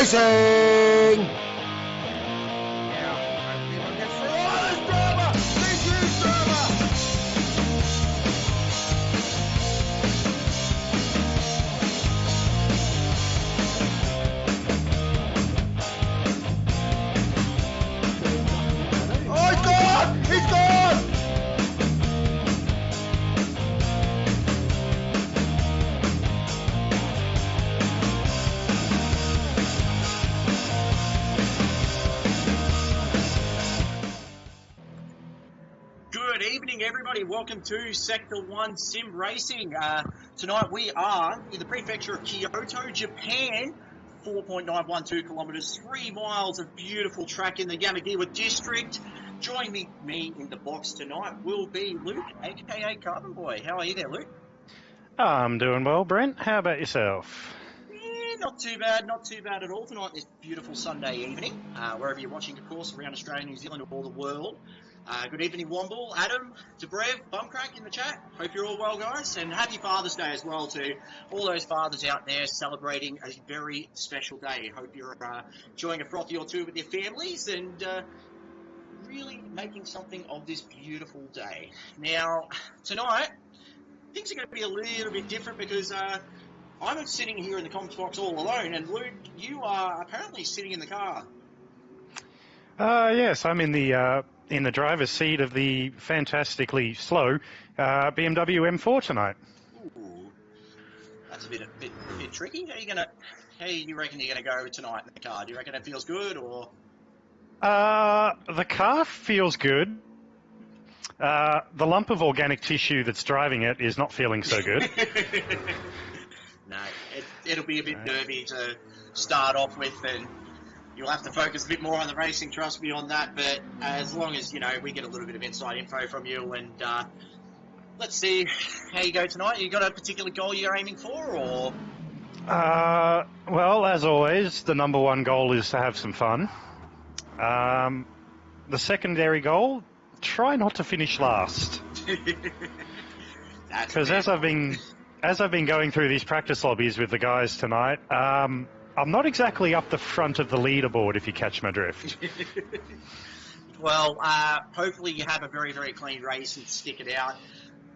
Racing! Good evening, everybody. Welcome to Sector 1 Sim Racing. Tonight we are in the prefecture of Kyoto, Japan. 4.912 kilometres, 3 miles of beautiful track in the Yamigiwa district. Joining me in the box tonight will be Luke, aka Carbon Boy. How are you there, Luke? I'm doing well, Brent. How about yourself? Yeah, not too bad at all tonight, this beautiful Sunday evening. Wherever you're watching, of course, around Australia, New Zealand, or the world. Good evening, Womble, Adam, Debrev, Bumcrack in the chat. Hope you're all well, guys. And happy Father's Day as well to all those fathers out there celebrating a very special day. Hope you're enjoying a frothy or two with your families and really making something of this beautiful day. Now, tonight, things are going to be a little bit different because I'm sitting here in the comms box all alone, and Luke, you are apparently sitting in the car. Yes, I'm in the driver's seat of the fantastically slow BMW M4 tonight. Ooh, that's a bit tricky. How do you reckon you're gonna go tonight in the car? Do you reckon it feels good or? The car feels good. The lump of organic tissue that's driving it is not feeling so good. No, it'll be a bit nervy to start off with, and you'll have to focus a bit more on the racing, trust me on that, but as long as, we get a little bit of inside info from you, and let's see how you go tonight. You got a particular goal you're aiming for, or? Well, as always, the number one goal is to have some fun. The secondary goal, try not to finish last. Because as I've been going through these practice lobbies with the guys tonight, I'm not exactly up the front of the leaderboard, if you catch my drift. Well, hopefully you have a very, very clean race and stick it out.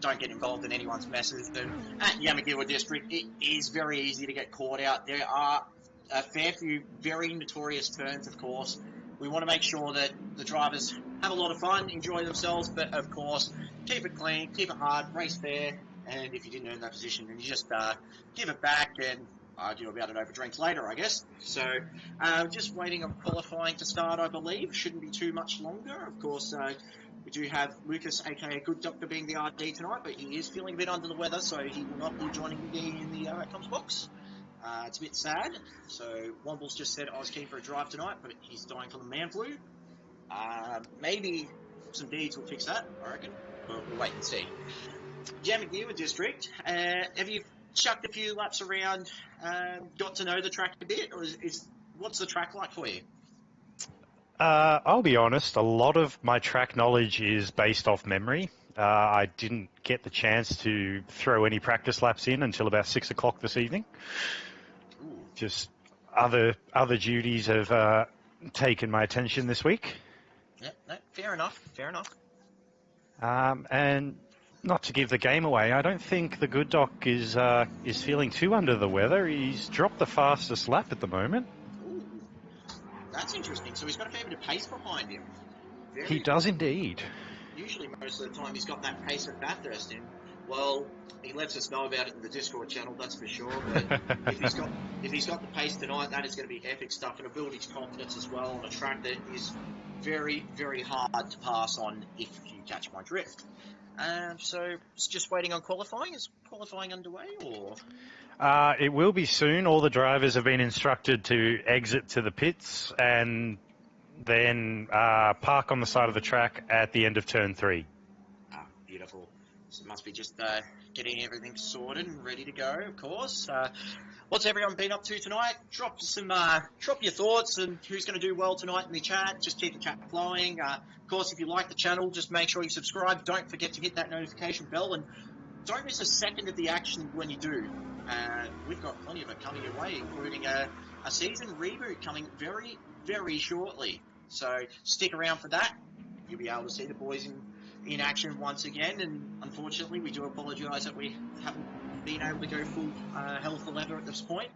Don't get involved in anyone's messes. And at Yamigiwa District, it is very easy to get caught out. There are a fair few very notorious turns, of course. We want to make sure that the drivers have a lot of fun, enjoy themselves, but of course, keep it clean, keep it hard, race fair. And if you didn't earn that position, then you just give it back and argue about it over drinks later, I guess. So, just waiting on qualifying to start, I believe. Shouldn't be too much longer. Of course, we do have Lucas, aka Good Doctor, being the RD tonight, but he is feeling a bit under the weather, so he will not be joining me in the comms box. It's a bit sad. So, Womble's just said I was keen for a drive tonight, but he's dying from the man flu. Maybe some deeds will fix that, I reckon. We'll wait and see. Yamigiwa District, have you chucked a few laps around, got to know the track a bit, or what's the track like for you? I'll be honest, a lot of my track knowledge is based off memory. I didn't get the chance to throw any practice laps in until about 6 o'clock this evening. Ooh. Just other duties have taken my attention this week. Yeah, no, fair enough. And not to give the game away, I don't think the good doc is feeling too under the weather. He's dropped the fastest lap at the moment. Ooh, that's interesting. So he's got a fair bit of pace behind him. He does indeed. Usually, most of the time, he's got that pace at Bathurst in. Well, he lets us know about it in the Discord channel, that's for sure. But if he's got the pace tonight, that is going to be epic stuff. It'll build his confidence as well on a track that is very, very hard to pass on if you catch my drift. So it's just waiting on qualifying. Is qualifying underway, or? It will be soon. All the drivers have been instructed to exit to the pits and then park on the side of the track at the end of turn 3. Ah, beautiful. So it must be just getting everything sorted and ready to go, of course. What's everyone been up to tonight? Drop your thoughts and who's going to do well tonight in the chat. Just keep the chat flowing. Of course, if you like the channel, just make sure you subscribe. Don't forget to hit that notification bell and don't miss a second of the action when you do. We've got plenty of it coming your way, including a a season reboot coming very, very shortly. So stick around for that. You'll be able to see the boys in action once again. And unfortunately, we do apologise that we haven't been able to go full hell for leather at this point.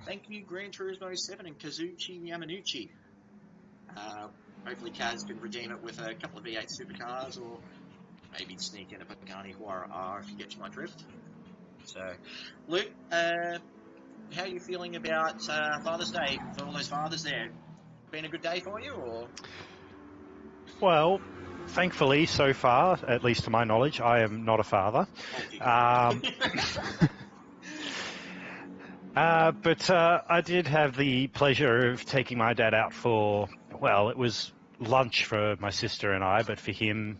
Thank you, Gran Turismo 7 and Kazuchi Yamanuchi. Hopefully Kaz can redeem it with a couple of V8 supercars, or maybe sneak in a Pagani Huayra R if you get to my drift. So, Luke, how are you feeling about Father's Day for all those fathers there? Been a good day for you, or? Well, thankfully, so far, at least to my knowledge, I am not a father. But I did have the pleasure of taking my dad out for, well, it was lunch for my sister and I, but for him,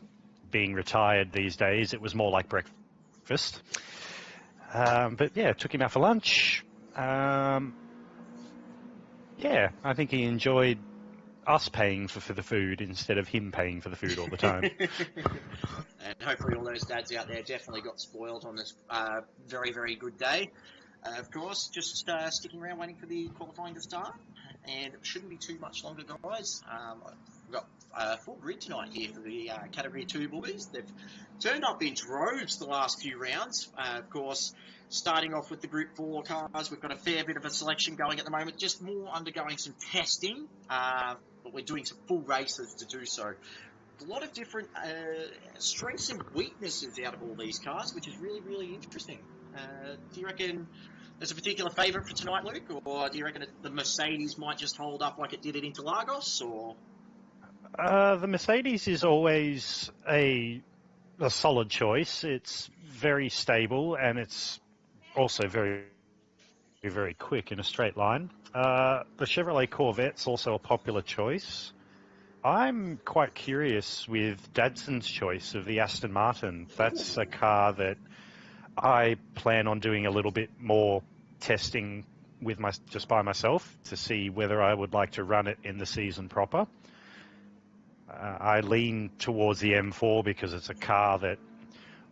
being retired these days, it was more like breakfast. But yeah, took him out for lunch. Yeah, I think he enjoyed us paying for the food instead of him paying for the food all the time. And hopefully all those dads out there definitely got spoiled on this very, very good day. Of course, just sticking around waiting for the qualifying to start. And it shouldn't be too much longer, guys. We've got a full grid tonight here for the Category 2 boys. They've turned up in droves the last few rounds. Of course, starting off with the Group 4 cars, we've got a fair bit of a selection going at the moment, just more undergoing some testing, but we're doing some full races to do so. A lot of different strengths and weaknesses out of all these cars, which is really, really interesting. Do you reckon there's a particular favourite for tonight, Luke, or do you reckon the Mercedes might just hold up like it did at Interlagos, or? The Mercedes is always a solid choice. It's very stable, and it's also very, very quick in a straight line. The Chevrolet Corvette's also a popular choice. I'm quite curious with Dadson's choice of the Aston Martin. That's a car that I plan on doing a little bit more testing with just by myself to see whether I would like to run it in the season proper. I lean towards the M4 because it's a car that,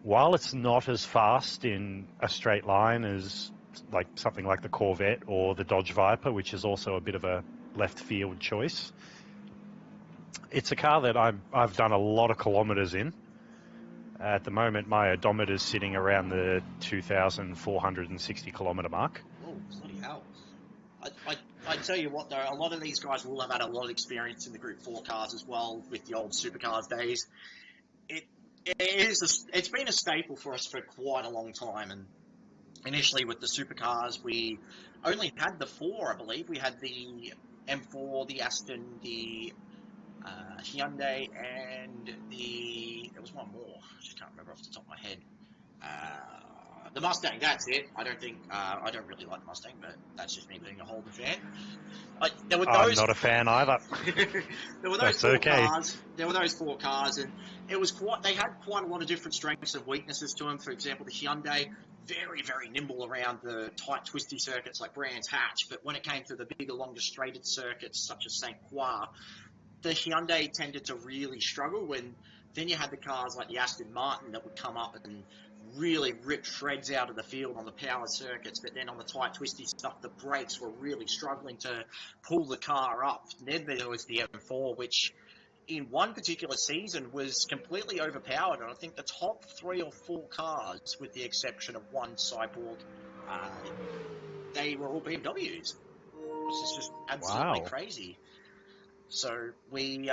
while it's not as fast in a straight line as like something like the Corvette or the Dodge Viper, which is also a bit of a left field choice, it's a car that I've done a lot of kilometres in. At the moment, my odometer is sitting around the 2,460 kilometre mark. Oh, bloody hell. I tell you what, though, a lot of these guys will have had a lot of experience in the Group 4 cars as well with the old Supercars days. It's been a staple for us for quite a long time. And initially with the Supercars, we only had the 4, I believe. We had the M4, the Aston, the Hyundai, and there was one more. I just can't remember off the top of my head. The Mustang, that's it. I don't really like the Mustang, but that's just me being a Holden fan. I'm not a fan either. There were those cars. There were those 4 cars, and they had quite a lot of different strengths and weaknesses to them. For example, the Hyundai, very, very nimble around the tight, twisty circuits like Brands Hatch, but when it came to the bigger, longer, straighted circuits such as St. Croix, the Hyundai tended to really struggle. When then you had the cars like the Aston Martin that would come up and really rip shreds out of the field on the power circuits, but then on the tight, twisty stuff, the brakes were really struggling to pull the car up. Then there was the M4, which in one particular season was completely overpowered, and I think the top 3 or 4 cars, with the exception of one Cyborg, they were all BMWs. It's just absolutely crazy. So we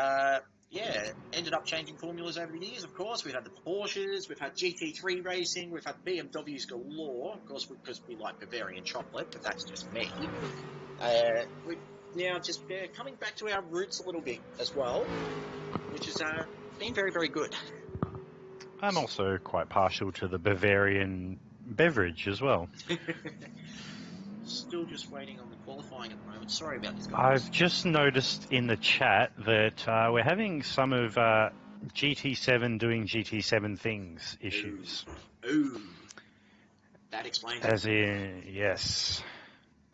ended up changing formulas over the years, of course. We've had the Porsches, we've had GT3 racing, we've had BMWs galore, of course, because we like Bavarian chocolate, but that's just me. We're now just coming back to our roots a little bit as well, which has been very, very good. I'm also quite partial to the Bavarian beverage as well. Still just waiting on the qualifying at the moment. Sorry about this, guys. I've just noticed in the chat that we're having some of GT7 doing GT7 things issues. Ooh. That explains it. As in, yes.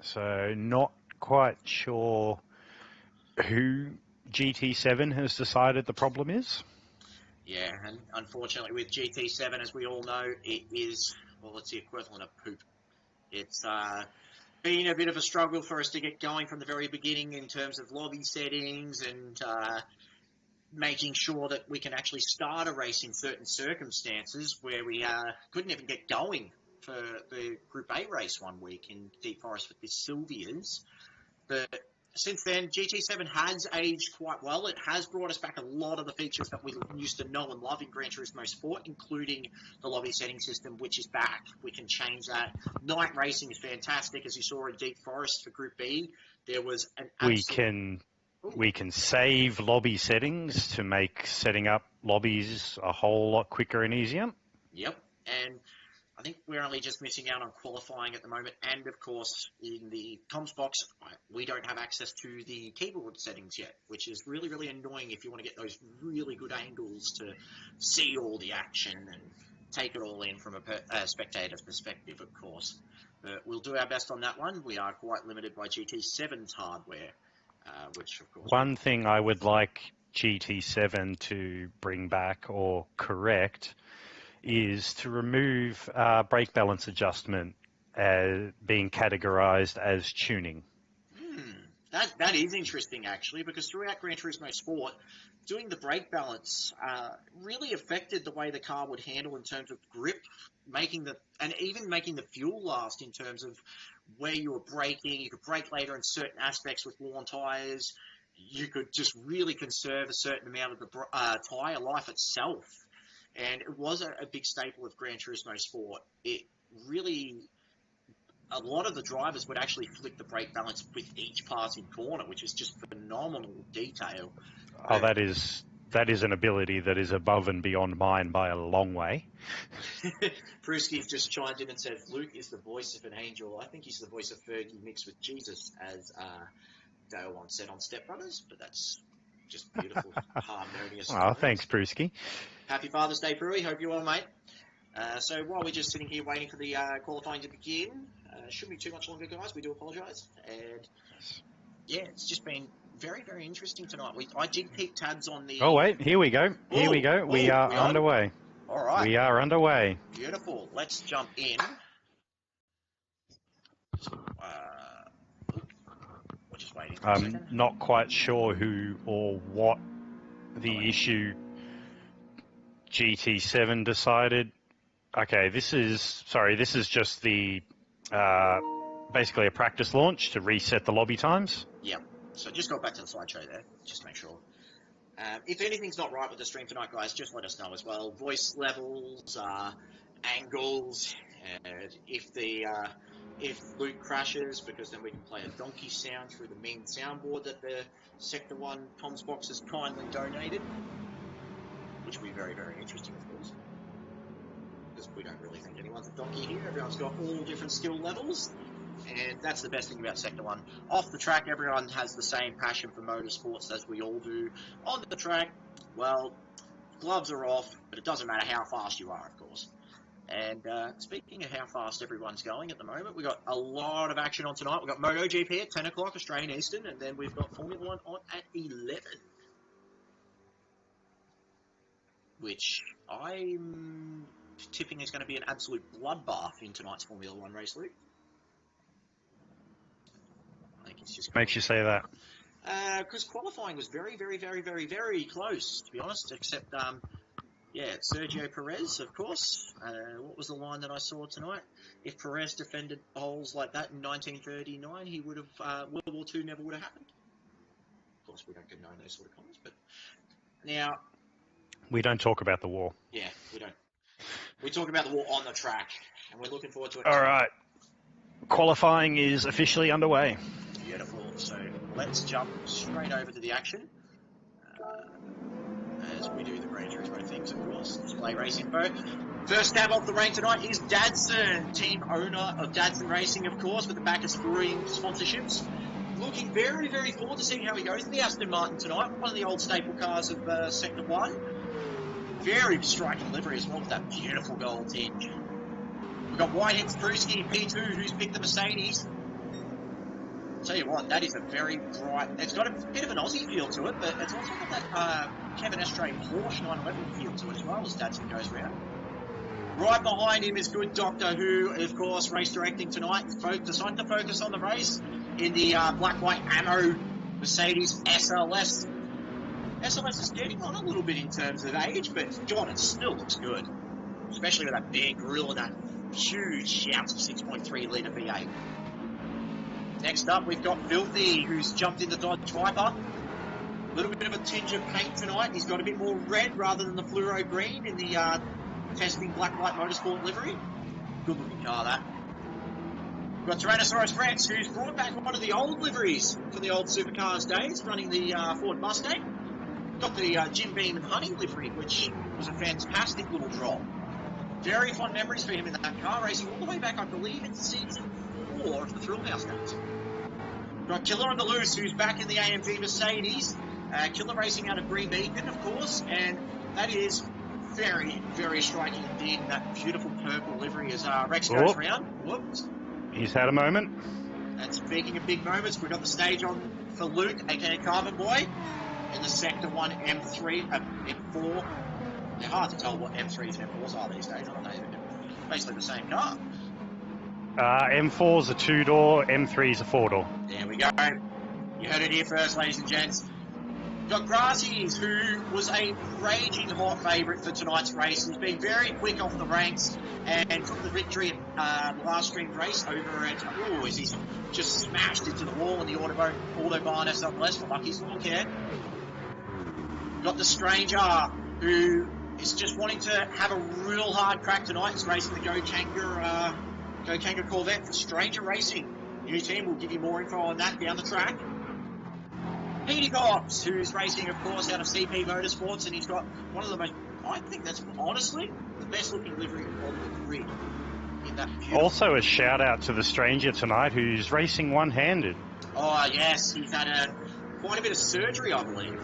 So not quite sure who GT7 has decided the problem is. Yeah, and unfortunately with GT7, as we all know, it is, well, it's the equivalent of poop. It's been a bit of a struggle for us to get going from the very beginning in terms of lobby settings and making sure that we can actually start a race in certain circumstances where we couldn't even get going for the Group A race one week in Deep Forest with the Sylvias. But since then, GT7 has aged quite well. It has brought us back a lot of the features that we used to know and love in Gran Turismo Sport, including the lobby setting system, which is back. We can change that. Night racing is fantastic, as you saw in Deep Forest for Group B. There was an absolute... We can save lobby settings to make setting up lobbies a whole lot quicker and easier. Yep, and I think we're only just missing out on qualifying at the moment. And, of course, in the comms box, we don't have access to the keyboard settings yet, which is really, really annoying if you want to get those really good angles to see all the action and take it all in from a spectator's perspective, of course. But we'll do our best on that one. We are quite limited by GT7's hardware, which, of course... One thing I would like GT7 to bring back or correct is to remove brake balance adjustment as being categorized as tuning. That is interesting, actually, because throughout Gran Turismo Sport, doing the brake balance really affected the way the car would handle in terms of grip, and even making the fuel last in terms of where you were braking. You could brake later in certain aspects with worn tyres. You could just really conserve a certain amount of the tyre life itself. And it was a big staple of Gran Turismo Sport. It really, a lot of the drivers would actually flick the brake balance with each passing corner, which is just phenomenal detail. Oh, that is an ability that is above and beyond mine by a long way. Pruski's just chimed in and said, Luke is the voice of an angel. I think he's the voice of Fergie mixed with Jesus, as Dale once said on Step Brothers, but that's just beautiful, harmonious. Oh, thanks, Pruski. Happy Father's Day, Prue. Hope you're well, mate. So while we're just sitting here waiting for the qualifying to begin, shouldn't be too much longer, guys. We do apologise. And yeah, it's just been very, very interesting tonight. I did keep tabs on the... Oh, wait, here we go. Here we go. We are underway. All right. We are underway. Beautiful. Let's jump in. We're just waiting for a second. I'm not quite sure who or what the issue GT7 decided. Okay, this is just the basically a practice launch to reset the lobby times. Yeah. So just go back to the slideshow there, just to make sure. If anything's not right with the stream tonight, guys, just let us know as well. Voice levels, angles, if Luke crashes, because then we can play a donkey sound through the main soundboard that the Sector 1 comms box has kindly donated, which will be very, very interesting, of course. Because we don't really think anyone's a donkey here. Everyone's got all different skill levels. And that's the best thing about Sector 1. Off the track, everyone has the same passion for motorsports as we all do. On the track, well, gloves are off, but it doesn't matter how fast you are, of course. And speaking of how fast everyone's going at the moment, we've got a lot of action on tonight. We've got MotoGP at 10 o'clock Australian Eastern, and then we've got Formula 1 on at 11. Which I'm tipping is going to be an absolute bloodbath in tonight's Formula 1 race, Luke. I think it's just makes you say that. Because qualifying was very, very, very, very, very close, to be honest, except, Sergio Perez, of course. What was the line that I saw tonight? If Perez defended holes like that in 1939, he would have, World War II never would have happened. Of course, we don't condone those sort of comments, but now... We don't talk about the war. Yeah, we don't. We talk about the war on the track, and we're looking forward to it. All right. Qualifying is officially underway. Beautiful. So let's jump straight over to the action. As we do the Gran Turismo things, of course. Display race info. First cab off the rank tonight is Dadson, team owner of Dadson Racing, of course, with the Bacchus Brewing sponsorships. Looking very, very forward to seeing how he goes in the Aston Martin tonight, one of the old staple cars of Sector 1. Very striking livery as well with that beautiful gold tinge. We've got Whitehead Spruski, P2, who's picked the Mercedes. I'll tell you what, that is a very bright... It's got a bit of an Aussie feel to it, but it's also got that Kevin Estray Porsche 911 feel to it as well as Dadson goes round. Right behind him is Good Doctor, who, of course, race directing tonight. Decided to focus on the race in the black, white ammo Mercedes SLS. SLS is getting on a little bit in terms of age, but God, it still looks good. Especially with that big grille and that huge shouts of 6.3 litre V8. Next up, we've got Filthy, who's jumped in the Dodge Viper. A little bit of a tinge of paint tonight. He's got a bit more red rather than the fluoro green in the testing Black Light Motorsport livery. Good looking car, that. We've got Tyrannosaurus Rex, who's brought back one of the old liveries from the old Supercars days, running the Ford Mustang. Got the Jim Beam and Honey livery, which was a fantastic little drop. Very fond memories for him in that car, racing all the way back, I believe, in season 4 of the Thrill House days. We've got Killer on the Loose, who's back in the AMG Mercedes. Killer racing out of Green Beacon, of course, and that is very, very striking indeed in that beautiful purple livery as Rex goes round. Whoops. He's had a moment. And speaking of big moments, we've got the stage on for Luke, aka Carbon Boy, in the Sector 1 M3, M4. They're hard to tell what M3s and M4s are these days, aren't they? They're basically the same car. M4's a 2-door, M3's a 4-door. There we go. You heard it here first, ladies and gents. Got Grassies, who was a raging hot favourite for tonight's race. He's been very quick off the ranks and took the victory at the last streamed race over at, as he's just smashed into the wall in the Autobahn SLS for Lucky's Lawn Care. Got the Stranger, who is just wanting to have a real hard crack tonight. He's racing the Go Kanga Corvette for Stranger Racing. New team, will give you more info on that down the track. Petey Cops, who's racing, of course, out of CP Motorsports, and he's got one of the most, I think that's honestly the best looking livery on the grid. In that also, a shout out to the Stranger tonight, who's racing one-handed. Oh yes, he's had quite a bit of surgery, I believe.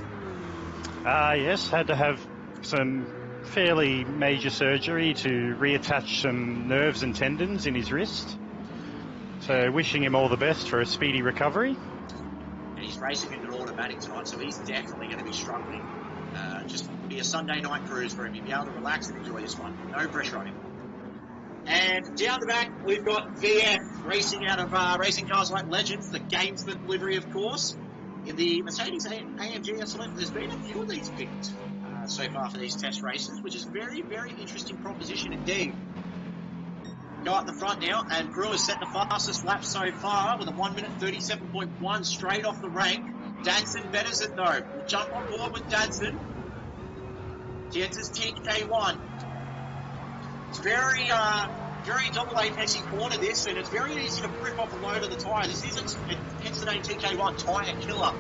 Yes, had to have some fairly major surgery to reattach some nerves and tendons in his wrist. So wishing him all the best for a speedy recovery. And he's racing in an automatic tonight, so he's definitely going to be struggling. Just be a Sunday night cruise for him. He'll be able to relax and enjoy this one. No pressure on him. And down the back, we've got VF racing out of racing cars like Legends, the Gamesman livery, of course. In the Mercedes AMG SLF, there's been a few of these picked so far for these test races, which is a very, very interesting proposition indeed. Go up the front now, and Brew has set the fastest lap so far with a 1 minute 37.1 straight off the rank. Dadson betters it though. We'll jump on board with Dadson. He enters TK1. It's very double apexy corner this, and it's very easy to rip off a load of the tyre. This isn't hence the name TK1, tyre killer.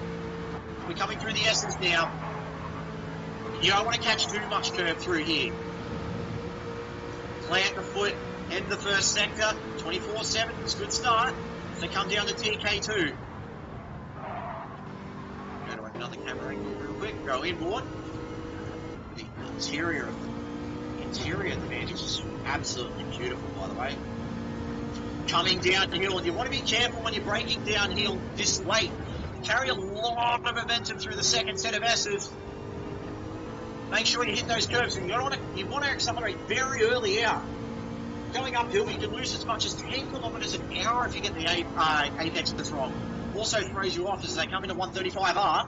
We're coming through the S's now. You don't want to catch too much curve through here. Plant the foot. End the first sector, 24/7, it's a good start. They come down to TK2. Go to another camera angle real quick, go inboard. The interior of the Vantage is absolutely beautiful, by the way. Coming down the hill, and you want to be careful when you're braking downhill this late. You carry a lot of momentum through the second set of S's. Make sure you hit those curves, and you want to accelerate very early out. Going uphill, you can lose as much as 10 kilometres an hour if you get the apex that's wrong. Also throws you off as they come into 135R.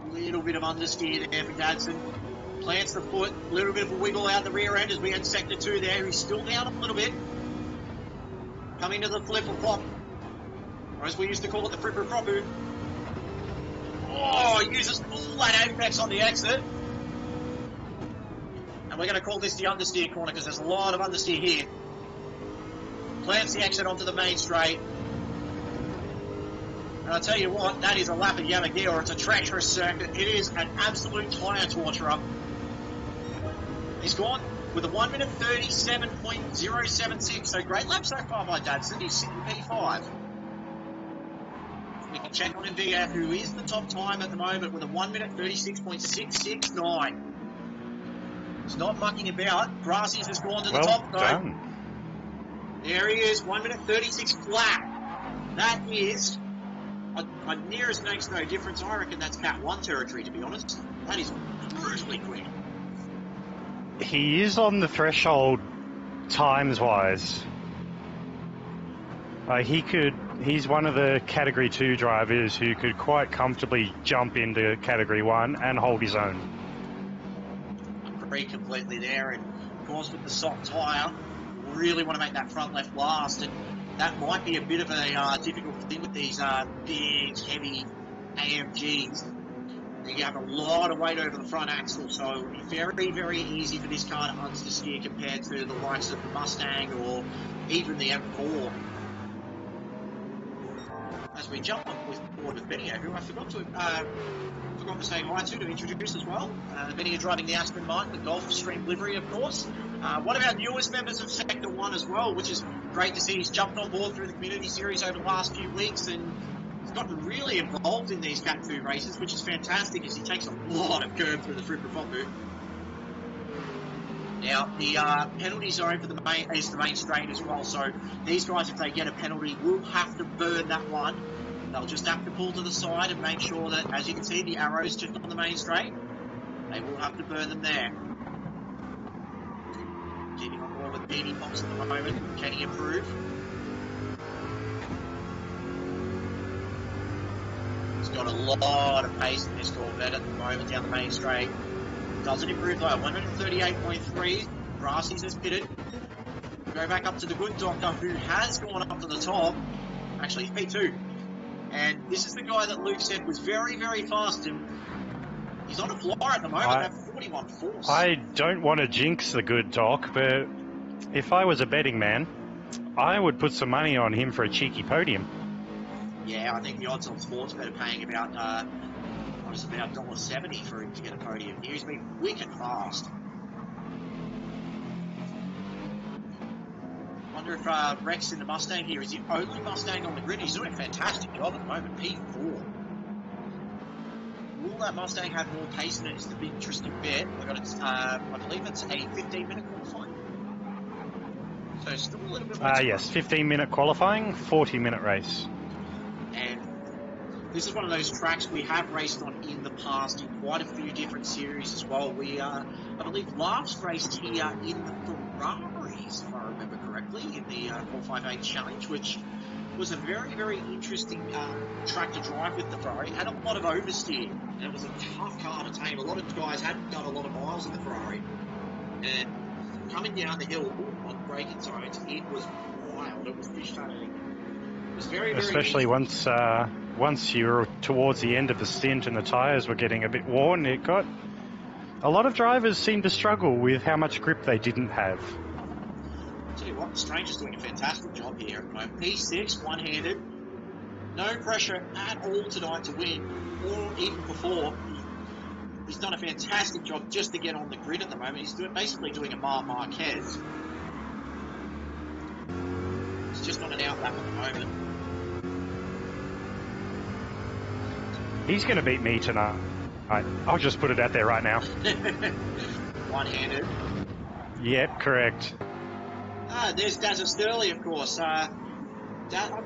A little bit of understeer there for Dadson. Plants the foot, a little bit of a wiggle out the rear end as we enter sector 2 there. He's still down a little bit. Coming to the flip or flop, or as we used to call it, the fripper propu. Oh, uses all that apex on the exit. And we're going to call this the understeer corner because there's a lot of understeer here. Plants the exit onto the main straight. And I'll tell you what, that is a lap of Yamigiwa. It's a treacherous circuit. It is an absolute tyre torturer. He's gone with a 1 minute 37.076. So great lap so far by Dadson. He's sitting P5. We can check on MVF, who is the top time at the moment with a 1 minute 36.669. He's not mucking about. Grassies has gone to the top though. Done. There he is, 1 minute 36 flat. That is, near as makes no difference. I reckon that's Cat 1 territory, to be honest. That is brutally quick. He is on the threshold times-wise. He's one of the Category 2 drivers who could quite comfortably jump into Category 1 and hold his own. Agree completely there, and of course with the soft tyre, really want to make that front left last, and that might be a bit of a difficult thing with these big, heavy AMGs. You have a lot of weight over the front axle, so it would be very, very easy for this car to understeer compared to the likes of the Mustang or even the M4. As we jump on board with Benny, who I forgot to say hi to introduce as well. Benny driving the Aston Martin, the Golf Stream livery, of course. One of our newest members of Sector 1 as well, which is great to see. He's jumped on board through the community series over the last few weeks, and he's gotten really involved in these Cat 2 races, which is fantastic as he takes a lot of curb through the Fruit. Now, the penalty zone for the main straight as well, so these guys, if they get a penalty, will have to burn that one. They'll just have to pull to the side and make sure that, as you can see, the arrow's just on the main straight. They will have to burn them there. Keeping on board with Beanie Pops at the moment. Can he improve? He's got a lot of pace in this Corvette at the moment down the main straight. Doesn't improve though. 138.3. Brassies has pitted. Go back up to the good doctor who has gone up to the top. Actually, he's P2. And this is the guy that Luke said was very, very fast. And he's on a flyer at the moment at 41 force. I don't want to jinx the good doc, but if I was a betting man, I would put some money on him for a cheeky podium. Yeah, I think the odds on Sportsbet are paying about about $1.70 for him to get a podium. He used to be wicked fast. Wonder if Rex in the Mustang here is the only Mustang on the grid. He's doing a fantastic job at the moment, P4. Will that Mustang have more pace in it is the big interesting bit. I believe it's a 15-minute qualifying. So still a little bit more. Yes, 15-minute qualifying, 40-minute race. And this is one of those tracks we have raced on in the past in quite a few different series as well. We, I believe, last raced here in the Ferraris, if I remember correctly, in the 458 Challenge, which was a very, very interesting track to drive with the Ferrari. It had a lot of oversteer, and it was a tough car to tame. A lot of guys hadn't done a lot of miles in the Ferrari. And coming down the hill on braking zones, it was wild. It was fish-tailing. It was very, very especially easy. Once you were towards the end of the stint and the tyres were getting a bit worn, a lot of drivers seemed to struggle with how much grip they didn't have. I'll tell you what, the Stranger's doing a fantastic job here at the moment. P6, one-handed, no pressure at all tonight to win, or even before. He's done a fantastic job just to get on the grid at the moment. He's basically doing a Marc Marquez. He's just on an out lap at the moment. He's going to beat me tonight. I'll just put it out there right now. One-handed. Yep, correct. There's Dazza Sturley, of course. I've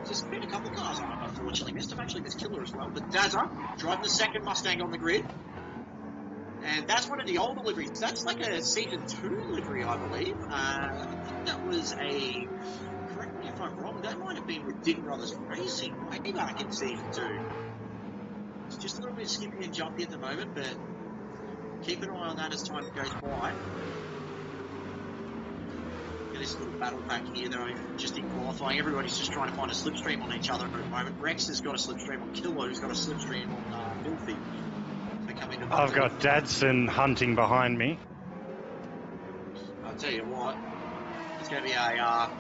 just been a couple of cars I've unfortunately missed. I've actually missed Killer as well. But Dazza driving the second Mustang on the grid. And that's one of the older liveries. That's like a Season 2 livery, I believe. I think that was a... Correct me if I'm wrong. That might have been with Dig Brothers Racing way back in Season 2. It's just a little bit skippy and jumpy at the moment, but keep an eye on that as time goes by. This little battle pack here, though, just in qualifying. Everybody's just trying to find a slipstream on each other at the moment. Rex has got a slipstream on Killer, who's got a slipstream on Filthy. I've got Dadson hunting behind me. I'll tell you what, it's going to be a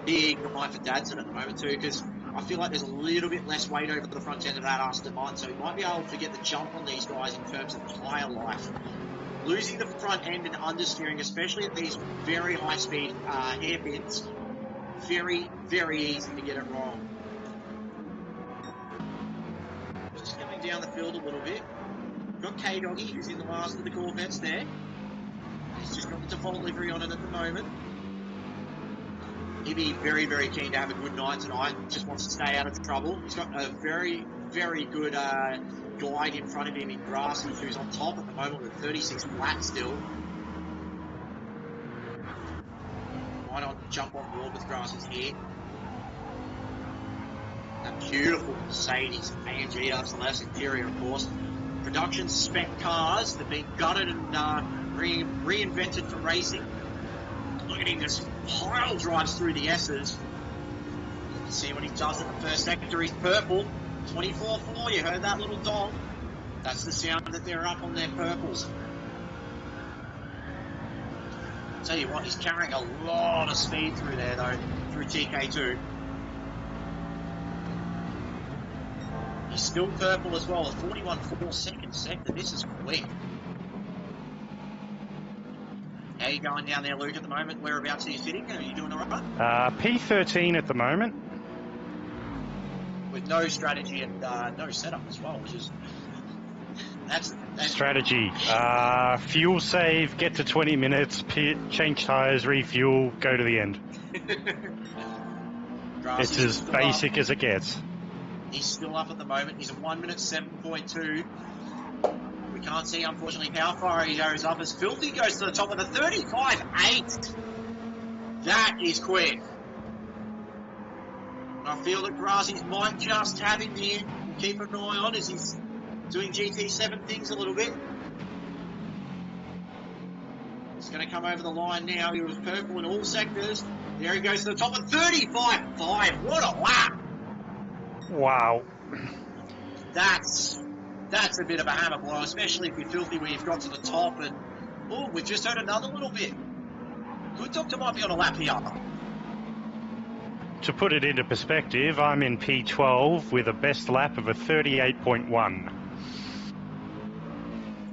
big night for Dadson at the moment too, because I feel like there's a little bit less weight over the front end of that Aston Martin, so he might be able to get the jump on these guys in terms of tyre life. Losing the front end and understeering, especially at these very high speed hairpins, very, very easy to get it wrong. Just coming down the field a little bit. Got K-Doggy, who's in the last of the Corvettes there. He's just got the default livery on it at the moment. He'd be very, very keen to have a good night tonight. Just wants to stay out of trouble. He's got a very, very good guide in front of him in Grassy, who's on top at the moment with 36 flat still. jump on board with Grasses here. That beautiful Mercedes AMG Less interior, of course. Production spec cars that have been gutted and reinvented for racing. Look at him, just pile drives through the S's. You can see what he does in the first sector. He's purple. 24-4, you heard that little dog. That's the sound that they're up on their purples. Tell you what, he's carrying a lot of speed through there, though, through TK2. He's still purple as well, a 41-4 second sector. This is quick. How are you going down there, Luke, at the moment? Whereabouts are you sitting? Are you doing all right? P13 at the moment. With no strategy and no setup as well, which is... That's strategy. Fuel save, get to 20 minutes, change tyres, refuel, go to the end. It's as basic as it gets. He's still up at the moment. He's at 1 minute 7.2. We can't see, unfortunately, how far he goes up as Filthy goes to the top of the 35.8. That is quick. I feel that Grassies might just have him here. We'll keep an eye on as he's doing GT7 things a little bit. He's going to come over the line now. He was purple in all sectors. There he goes to the top of 35.5. What a lap! Wow. That's a bit of a hammer blow, especially if you're Filthy where you've got to the top. And oh, we've just heard another little bit. Good Doctor might be on a lap here. To put it into perspective, I'm in P12 with a best lap of a 38.1.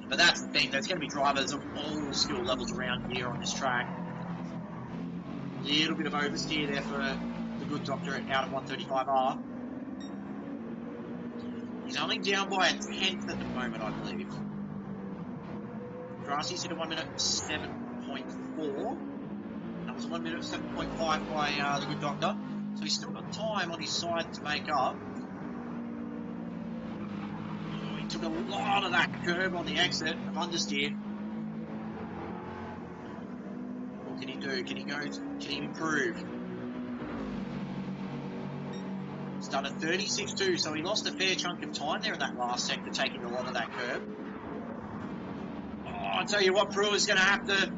But that's the thing, there's going to be drivers of all skill levels around here on this track. A little bit of oversteer there for the Good Doctor out of 135R. He's only down by a tenth at the moment, I believe. Grassy's hit a 1 minute 7.4. That was 1 minute 7.5 by the Good Doctor. So he's still got time on his side to make up. Oh, he took a lot of that curb on the exit of understeer. What can he do? Can he improve? He's done a 36.2, so he lost a fair chunk of time there in that last sector, taking a lot of that curb. Oh, I tell you what, Brewer's going to have to...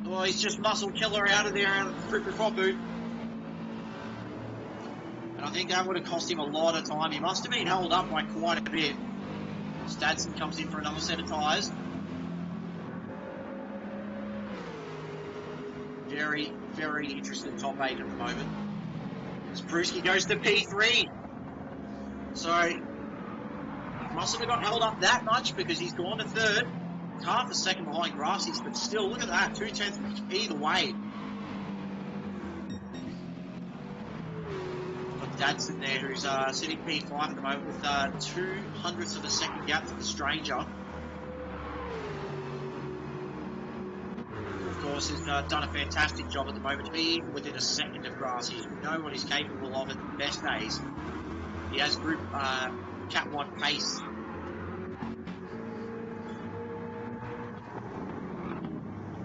Oh, he's just muscle killer out of there, out of the Fruit. And I think that would have cost him a lot of time. He must have been held up by quite a bit. Stadson comes in for another set of tyres. Very, very interesting top 8 at the moment. Spruski goes to P3. So, mustn't have got held up that much because he's gone to third. Half a second behind Grassies, but still, look at that. 2/10 either way. Got Dadson there, who's sitting P5 at the moment with 0.02 of a second gap to the stranger. Of course, has done a fantastic job at the moment to be even within a second of Grassies. We know what he's capable of at the best days. He has group Cat 1 pace.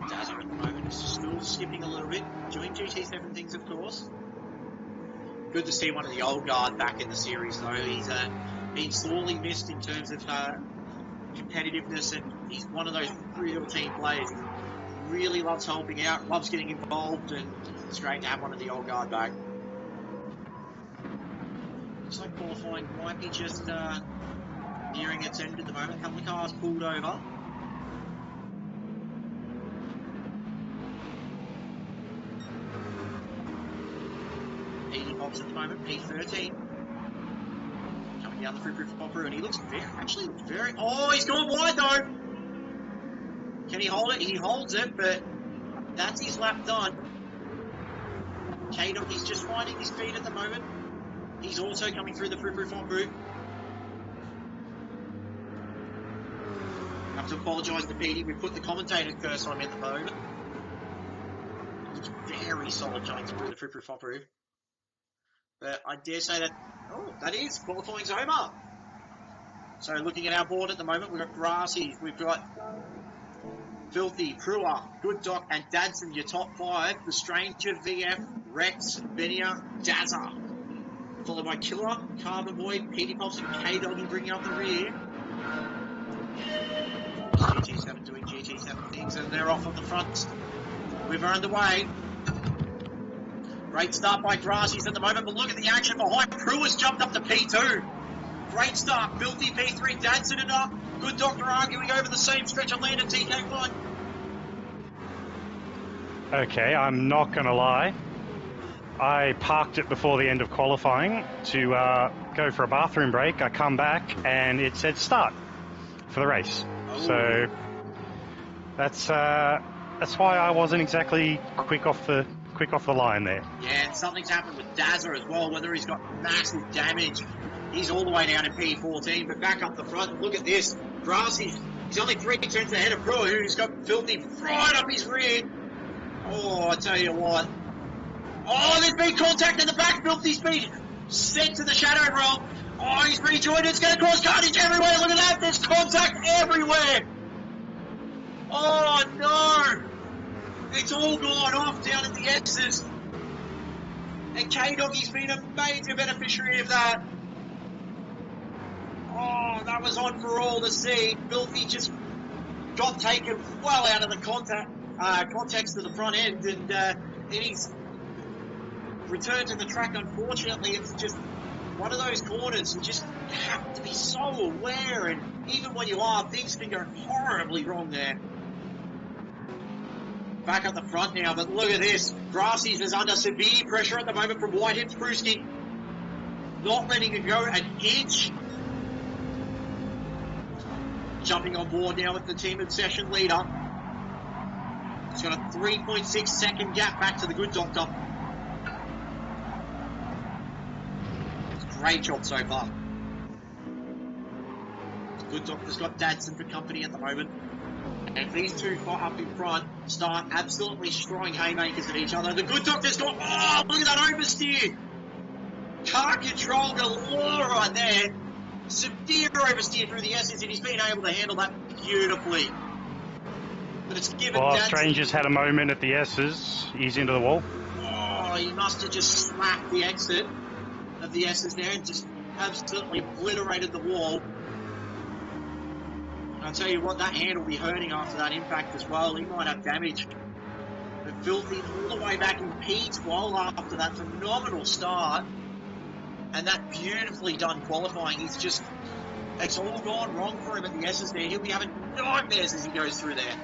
Dazzle at the moment is still skipping a little bit, doing GT7 things, of course. Good to see one of the old guard back in the series, though. He's been sorely missed in terms of competitiveness, and he's one of those real team players. He really loves helping out, loves getting involved, and it's great to have one of the old guard back. Looks like qualifying might be just nearing its end at the moment. A couple of cars pulled over. Pops at the moment, P13. Coming down the Fruit Popper, and he looks very, oh, he's gone wide though! Can he hold it? He holds it, but that's his lap done. K-Dog, he's just finding his feet at the moment. He's also coming through the Fruit Popper. I have to apologise to Petey, we put the commentator curse on him at the moment. It's very solid coming through the Fruit Popper. But I dare say that, that is, qualifying's over. So looking at our board at the moment, we've got Grassies, we've got Filthy, Prua, Good Doc, and Dadson, your top 5. The Stranger, VF, Rex, Benia, Dazza. Followed by Killer, Carbon Boy, Petey Pops, and K-Doggy bringing up the rear. GT7 doing GT7 things, and they're off on the front. We've earned the way. Great start by Grassies at the moment, but look at the action behind. Prue has jumped up to P2. Great start. Filthy P3. Dadson it up. Good Doctor arguing over the same stretch of land at TK1. Okay, I'm not going to lie. I parked it before the end of qualifying to go for a bathroom break. I come back and it said start for the race. Oh. So that's why I wasn't exactly quick off the line there. Yeah, and something's happened with Dazza as well, whether he's got massive damage. He's all the way down in P14, but back up the front, look at this. Grassy, he's only 3 turns ahead of Brewer, who's got Filthy right up his rear. Oh, I tell you what. Oh, there's been contact in the back. Filthy's been sent to the shadow roll. Oh, he's rejoined. It's going to cause carnage everywhere. Look at that. There's contact everywhere. Oh, no. It's all gone off down at the X's. And K-Doggy's been a major beneficiary of that. Oh, that was on for all to see. Filthy just got taken well out of the context of the front end, and he's returned to the track. Unfortunately, it's just one of those corners you just have to be so aware, and even when you are, things can go horribly wrong there. Back at the front now, but look at this. Grassies is under severe pressure at the moment from Whitehead's Brewski. Not letting it go an inch. Jumping on board now with the team and session leader. He's got a 3.6 second gap back to the good doctor. Great job so far. The good doctor's got Dadson for company at the moment. And these two up in front start absolutely throwing haymakers at each other. The good doctor's got, oh, look at that oversteer. Car control galore right there. Severe oversteer through the S's, and he's been able to handle that beautifully. But it's given Dadson... Stranger's had a moment at the S's. He's into the wall. Oh, he must have just slapped the exit of the S's there and just absolutely obliterated the wall. I'll tell you what, that hand will be hurting after that impact as well. He might have damage. But Filthy all the way back in P12 after that phenomenal start. And that beautifully done qualifying. He's just, it's all gone wrong for him at the S's there. He'll be having nightmares as he goes through there.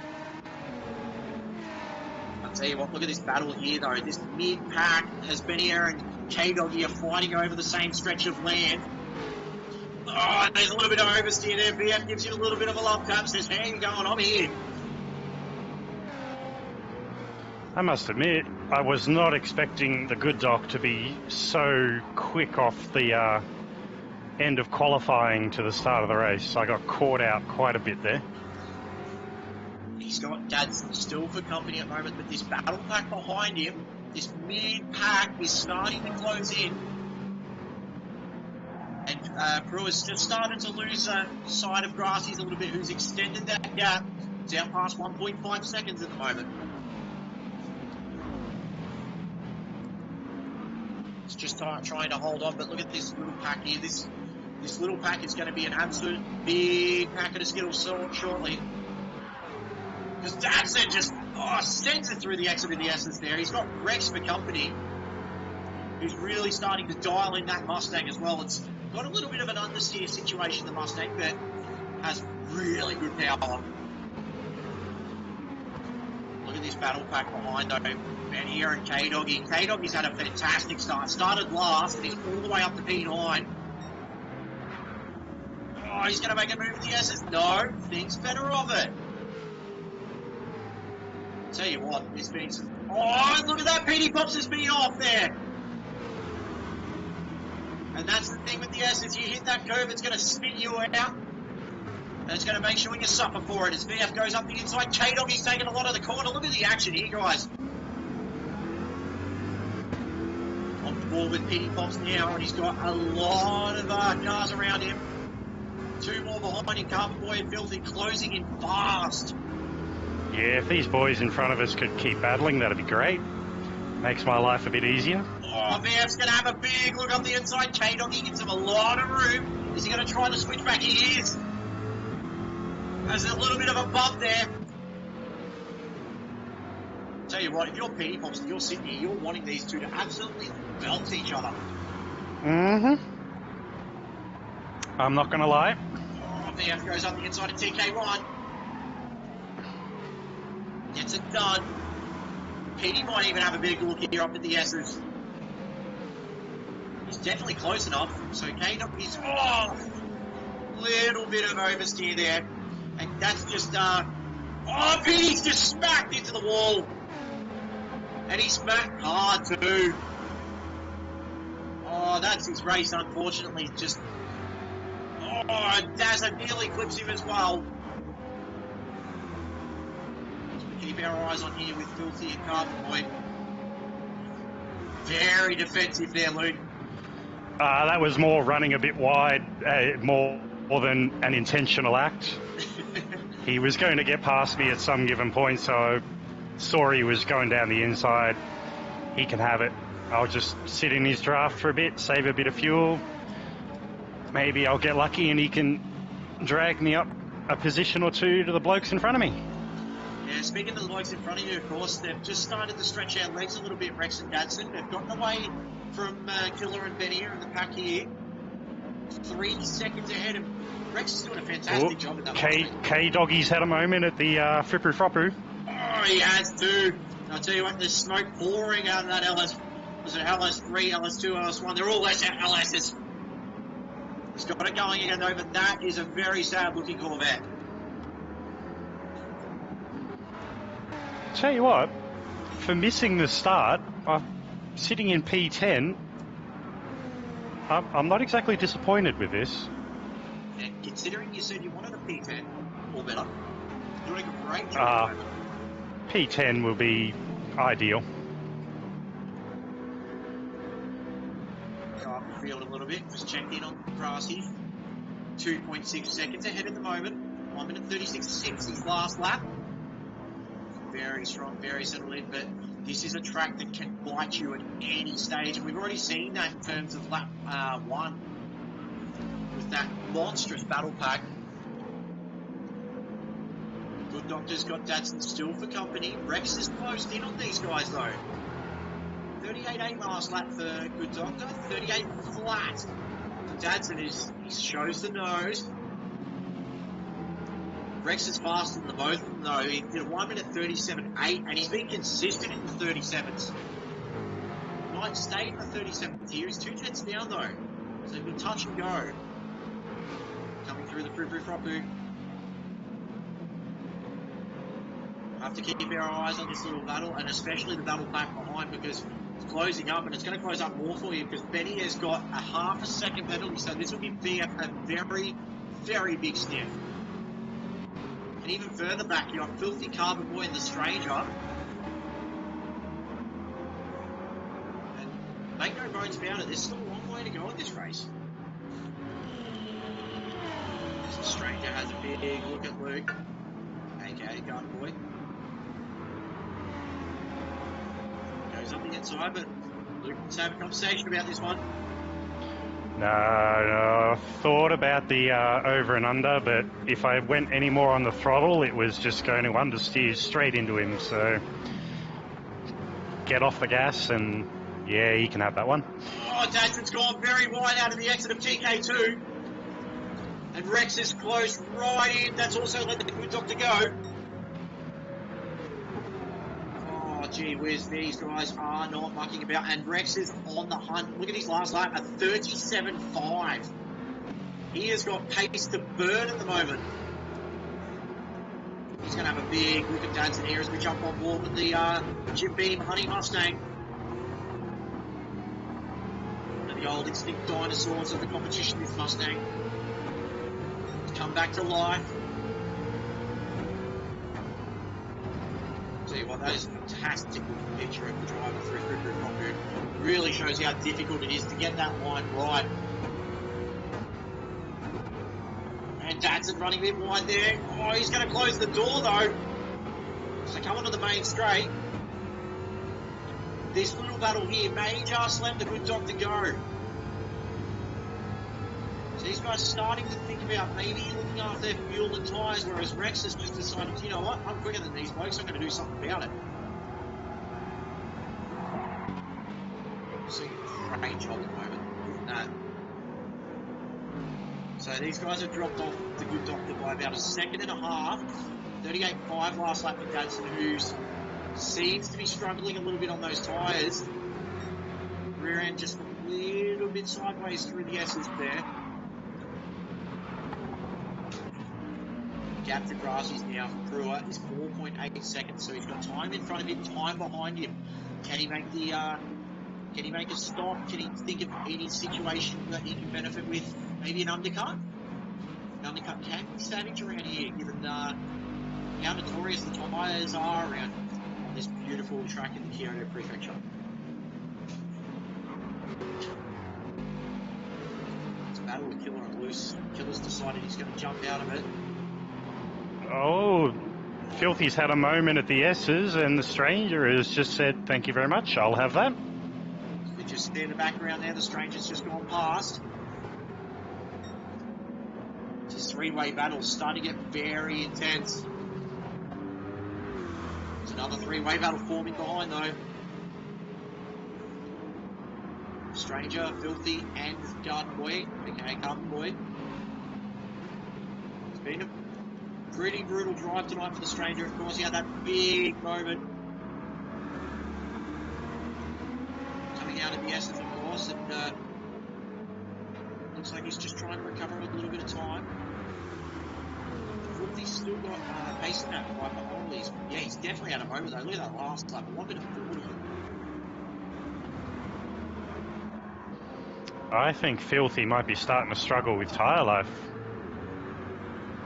I'll tell you what, look at this battle here though. This mid-pack has been here, and K-Doggy are fighting over the same stretch of land. Oh, and there's a little bit of oversteer there. BF gives you a little bit of a love tap, says, how you going? I'm here. I must admit, I was not expecting the good doc to be so quick off the end of qualifying to the start of the race. I got caught out quite a bit there. He's got Dadson still for company at the moment, but this battle pack behind him, this mid-pack is starting to close in. And Brewer's just started to lose sight of Grassies a little bit, who's extended that gap. It's out past 1.5 seconds at the moment. It's just trying to hold on, but look at this little pack here. This little pack is going to be an absolute big packet of Skittles shortly. Because Dadson just sends it through the exit of the S's there. He's got Rex for company, who's really starting to dial in that Mustang as well. It's got a little bit of an understeer situation, the Mustang, but has really good power. Look at this battle pack behind though. Ben here and K-Doggy. K-Doggy's had a fantastic start. Started last and he's all the way up to P9. Oh, he's going to make a move at the S's. No, thinks better of it. Tell you what, this means... Oh, look at that. Petey Pops has been off there. And that's the thing with the S's. You hit that curve, it's going to spin you out. And it's going to make sure you suffer for it. As VF goes up the inside, K-Doggy's taking a lot of the corner. Look at the action here, guys. On the ball with Petey Pops now, and he's got a lot of cars around him. Two more behind him, Carbon Boy and Filthy closing in fast. Yeah, if these boys in front of us could keep battling, that'd be great. Makes my life a bit easier. Oh, Vam's going to have a big look up the inside. K-Doggy gives him a lot of room. Is he going to try the switch back? He is. There's a little bit of a bump there. Tell you what, if you're Penny Pops, if you're sitting here, you're wanting these two to absolutely belt each other. Mm-hmm. I'm not going to lie. Oh, Vam goes up the inside of TK1. Gets it done. Petey might even have a big look here up at the S's. He's definitely close enough. So K-Dog is little bit of oversteer there. And that's just Petey's just smacked into the wall. And he smacked hard too. Oh, that's his race, unfortunately. Just Dazza nearly clips him as well. Keep our eyes on here with Filthy and Carbon Boy. Very defensive there, Luke. That was more running a bit wide, more than an intentional act. He was going to get past me at some given point, so I saw he was going down the inside. He can have it. I'll just sit in his draft for a bit, save a bit of fuel. Maybe I'll get lucky and he can drag me up a position or two to the blokes in front of me. Yeah, speaking of the blokes in front of you, of course, they've just started to stretch out legs a little bit, Rex and Dadson. They've gotten away from Killer and Benny in the pack here. 3 seconds ahead of Rex is doing a fantastic job at that K-Doggy's had a moment at the Frippu Froppu. Oh, he has too. I'll tell you what, there's smoke pouring out of that LS. Was it LS3, LS2, LS1? They're all LSs. He's got it going again though, but that is a very sad looking Corvette. Tell you what, for missing the start, sitting in P10, I'm not exactly disappointed with this. And considering you said you wanted a P10 or better, you're doing a great job. P10 will be ideal. Go up the field a little bit, just check in on Grassy. 2.6 seconds ahead at the moment. 1 minute 36.6 his last lap. Very strong, very settled in, but this is a track that can bite you at any stage, and we've already seen that in terms of lap 1 with that monstrous battle pack. Good Doctor's got Dadson still for company. Rex is closed in on these guys though. 38.8 last lap for Good Doctor, 38 flat. Dadson he shows the nose. Rex is faster than the both of them though. He did a 1 minute 37.8 and he's been consistent in the 37s. Might stay in the 37s here. He's 2 tenths down though. So he'll be touch and go. Coming through the Frippu Froppu. Have to keep our eyes on this little battle, and especially the battle pack behind, because it's closing up, and it's going to close up more for you because Benny has got a half a second penalty, so this will be a very, very big sniff. And even further back, you have Filthy Carbon Boy and the Stranger. And make no bones about it, there's still a long way to go in this race. The Stranger has a big look at Luke, aka Garden Boy. Goes up the inside, but Luke wants to have a conversation about this one. No, I thought about the over and under, but if I went any more on the throttle, it was just going to understeer straight into him. So get off the gas, and yeah, he can have that one. Oh, Dadson's gone very wide out of the exit of TK2. And Rex is close right in. That's also let the Good Doctor go. Oh, gee whiz, these guys are not mucking about. And Rex is on the hunt. Look at his last lap, a 37.5. He has got pace to burn at the moment. He's going to have a big look at Dadson here as we jump on board with the Jim Beam Honey Mustang. One of the old extinct dinosaurs of the competition, this Mustang. Come back to life. Tell you what, that is a fantastic looking picture of the driver through Frippu Froppu. Really shows you how difficult it is to get that line right. And Dadson running a bit wide there. Oh, he's going to close the door though. So come onto the main straight. this little battle here may just let the good doctor go. So these guys are starting to think about maybe looking after their fuel and tyres, whereas Rex has just decided, you know what, I'm quicker than these blokes, I'm going to do something about it. So great job at the moment. That. So these guys have dropped off the good doctor by about a second and a half. 38.5 last lap for Dadson, who seems to be struggling a little bit on those tyres. Rear end just a little bit sideways through the S's there. Gap to Grassy's now from Brewer is 4.8 seconds, so he's got time in front of him, time behind him. Can he make the? Can he make a stop? Can he think of any situation that he can benefit with? Maybe an undercut. An undercut can be savage around here, given how notorious the tyres are around this beautiful track in the Kyoto Prefecture. It's a battle with Killer on loose. Killer's decided he's going to jump out of it. Oh, Filthy's had a moment at the S's, and the Stranger has just said, thank you very much, I'll have that. You just see in the background there, the Stranger's just gone past. This three-way battle starting to get very intense. There's another three-way battle forming behind, though. Stranger, Filthy, and Garden Boy, aka Carbon Boy. It's been a pretty brutal drive tonight for the Stranger. Of course, he had that big moment coming out of the S's, of course, and looks like he's just trying to recover a little bit of time. Filthy's still got pace in that fight, but yeah, he's definitely had a moment though. Look at that last lap, 1 minute 40. I think Filthy might be starting to struggle with tyre life.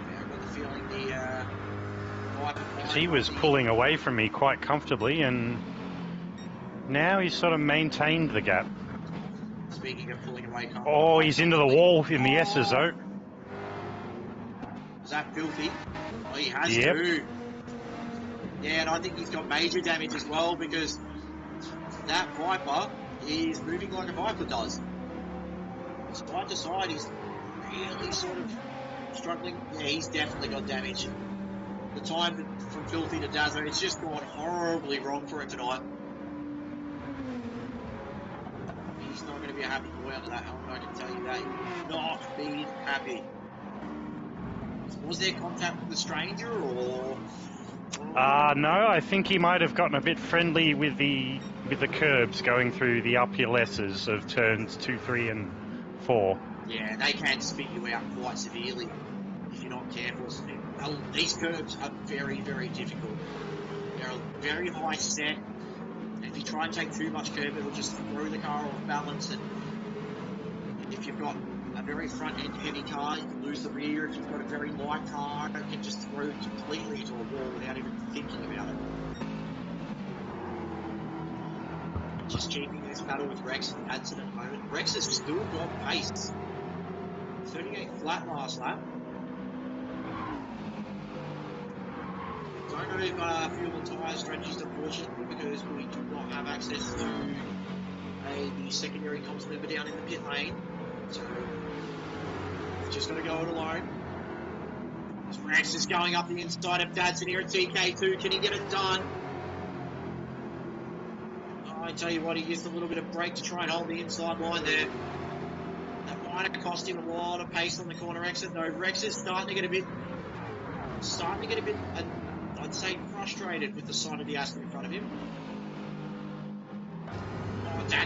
Yeah, I've got the feeling He was pulling away from me quite comfortably, and now he's sort of maintained the gap. Speaking of pulling away, oh, he's into the wall in the S's though. Is that Filthy? Oh, he has to. Yeah, and I think he's got major damage as well, because that Viper is moving like a Viper does. Side to side, he's really sort of struggling. Yeah, he's definitely got damage. The time from Filthy to Dazzo, it's just gone horribly wrong for him tonight. He's not going to be a happy boy under that helmet, I can tell you that. He will not be happy. Was there contact with the Stranger, or? No, I think he might have gotten a bit friendly with the curbs going through the uphill S's of turns 2, 3, and 4. Yeah, they can spit you out quite severely if you're not careful. These curbs are very, very difficult. They're a very high set. And if you try and take too much curb, it'll just throw the car off balance. And if you've got a very front-end heavy car, you can lose the rear. If you've got a very light car, it can just throw it completely into a wall without even thinking about it. Just keeping this battle with Rex and Adson at the moment. Rex has still got pace. 38 flat last lap. Don't know if fuel and tyres are registered, unfortunately, because we do not have access to a secondary comms member down in the pit lane. So we've just got to go it alone. Rex is going up the inside of Dadson here at TK2. Can he get it done? I tell you what, he used a little bit of brake to try and hold the inside line there. That might have cost him a lot of pace on the corner exit, though. Rex is starting to get a bit, I'd say, frustrated with the side of the Aston in front of him.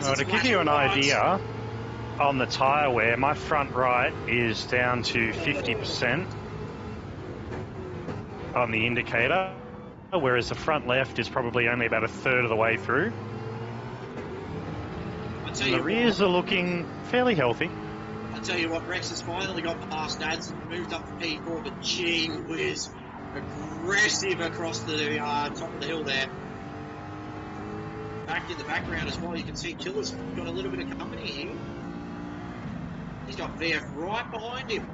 Well, to give you an idea on the tyre wear, my front right is down to 50% on the indicator, whereas the front left is probably only about a third of the way through. And the rears are looking fairly healthy. I tell you what, Rex has finally got past Dadson, moved up to P4, but gee whiz, aggressive across the top of the hill there. Back in the background as well, you can see Killer's got a little bit of company here. He's got VF right behind him.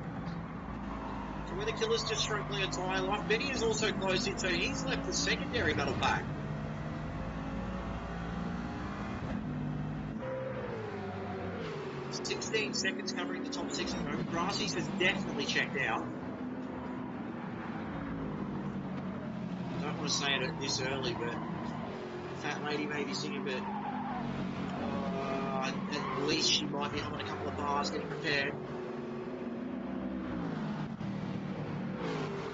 So where the Killer's just struggling a tyre life, Benny is also close in, so he's left the secondary battle back. 16 seconds covering the top 6 at the moment. Brassies has definitely checked out. I don't want to say it this early, but Fat Lady may be singing, but at least she might be having a couple of bars getting prepared.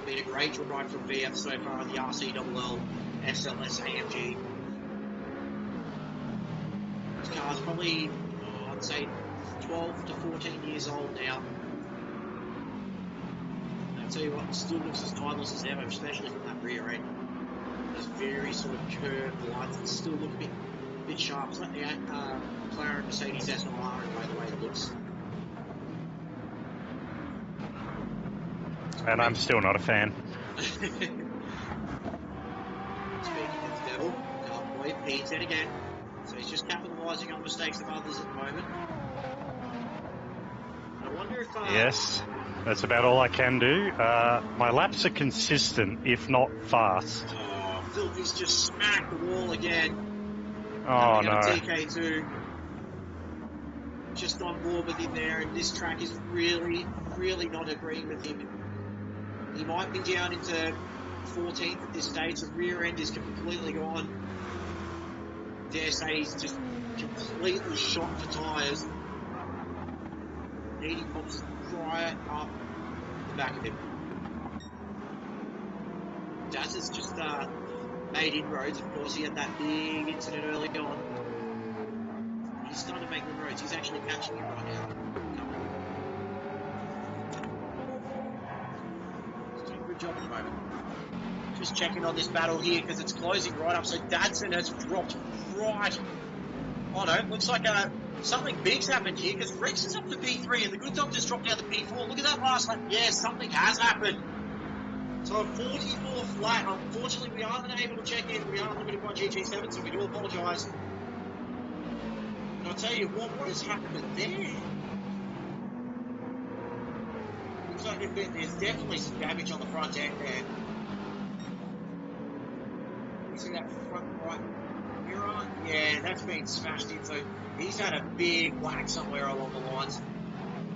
Been a great ride from VF so far on the RCLL SLS AMG. This car's probably, I'd say, 12 to 14 years old now. I'll tell you what, it still looks as timeless as ever, especially from that rear end. Those very sort of curved lines that still look a bit sharp. It's like the McLaren Mercedes SLR in the way it looks. And I'm still not a fan. Speaking of the devil, oh boy, Pete's in again. So he's just capitalising on mistakes of others at the moment. I wonder if... Yes, that's about all I can do. My laps are consistent, if not fast. Oh, Filthy's just smacked the wall again. Oh, no. TK2. Just on board with him there, and this track is really, really not agreeing with him. He might be down into 14th at this stage. The rear end is completely gone. Dare say he's just completely shot for tyres. Needy pops right up the back of him. Daz has just made inroads. Of course, he had that big incident early on. He's starting to make inroads. He's actually catching him right now. Good job at the moment. Just checking on this battle here because it's closing right up. So Dadson has dropped right. Oh no, looks like something big's happened here because Rex is up to P3 and the Good Doctor's dropped down to P4. Look at that last lap. Yeah, something has happened. So a 44 flat. Unfortunately, we aren't able to check in. We are limited by GG7, so we do apologise. And I'll tell you what has happened there? Looks like there's definitely some damage on the front end there. You see that front right mirror? Yeah, that's been smashed in, so he's had a big whack somewhere along the lines.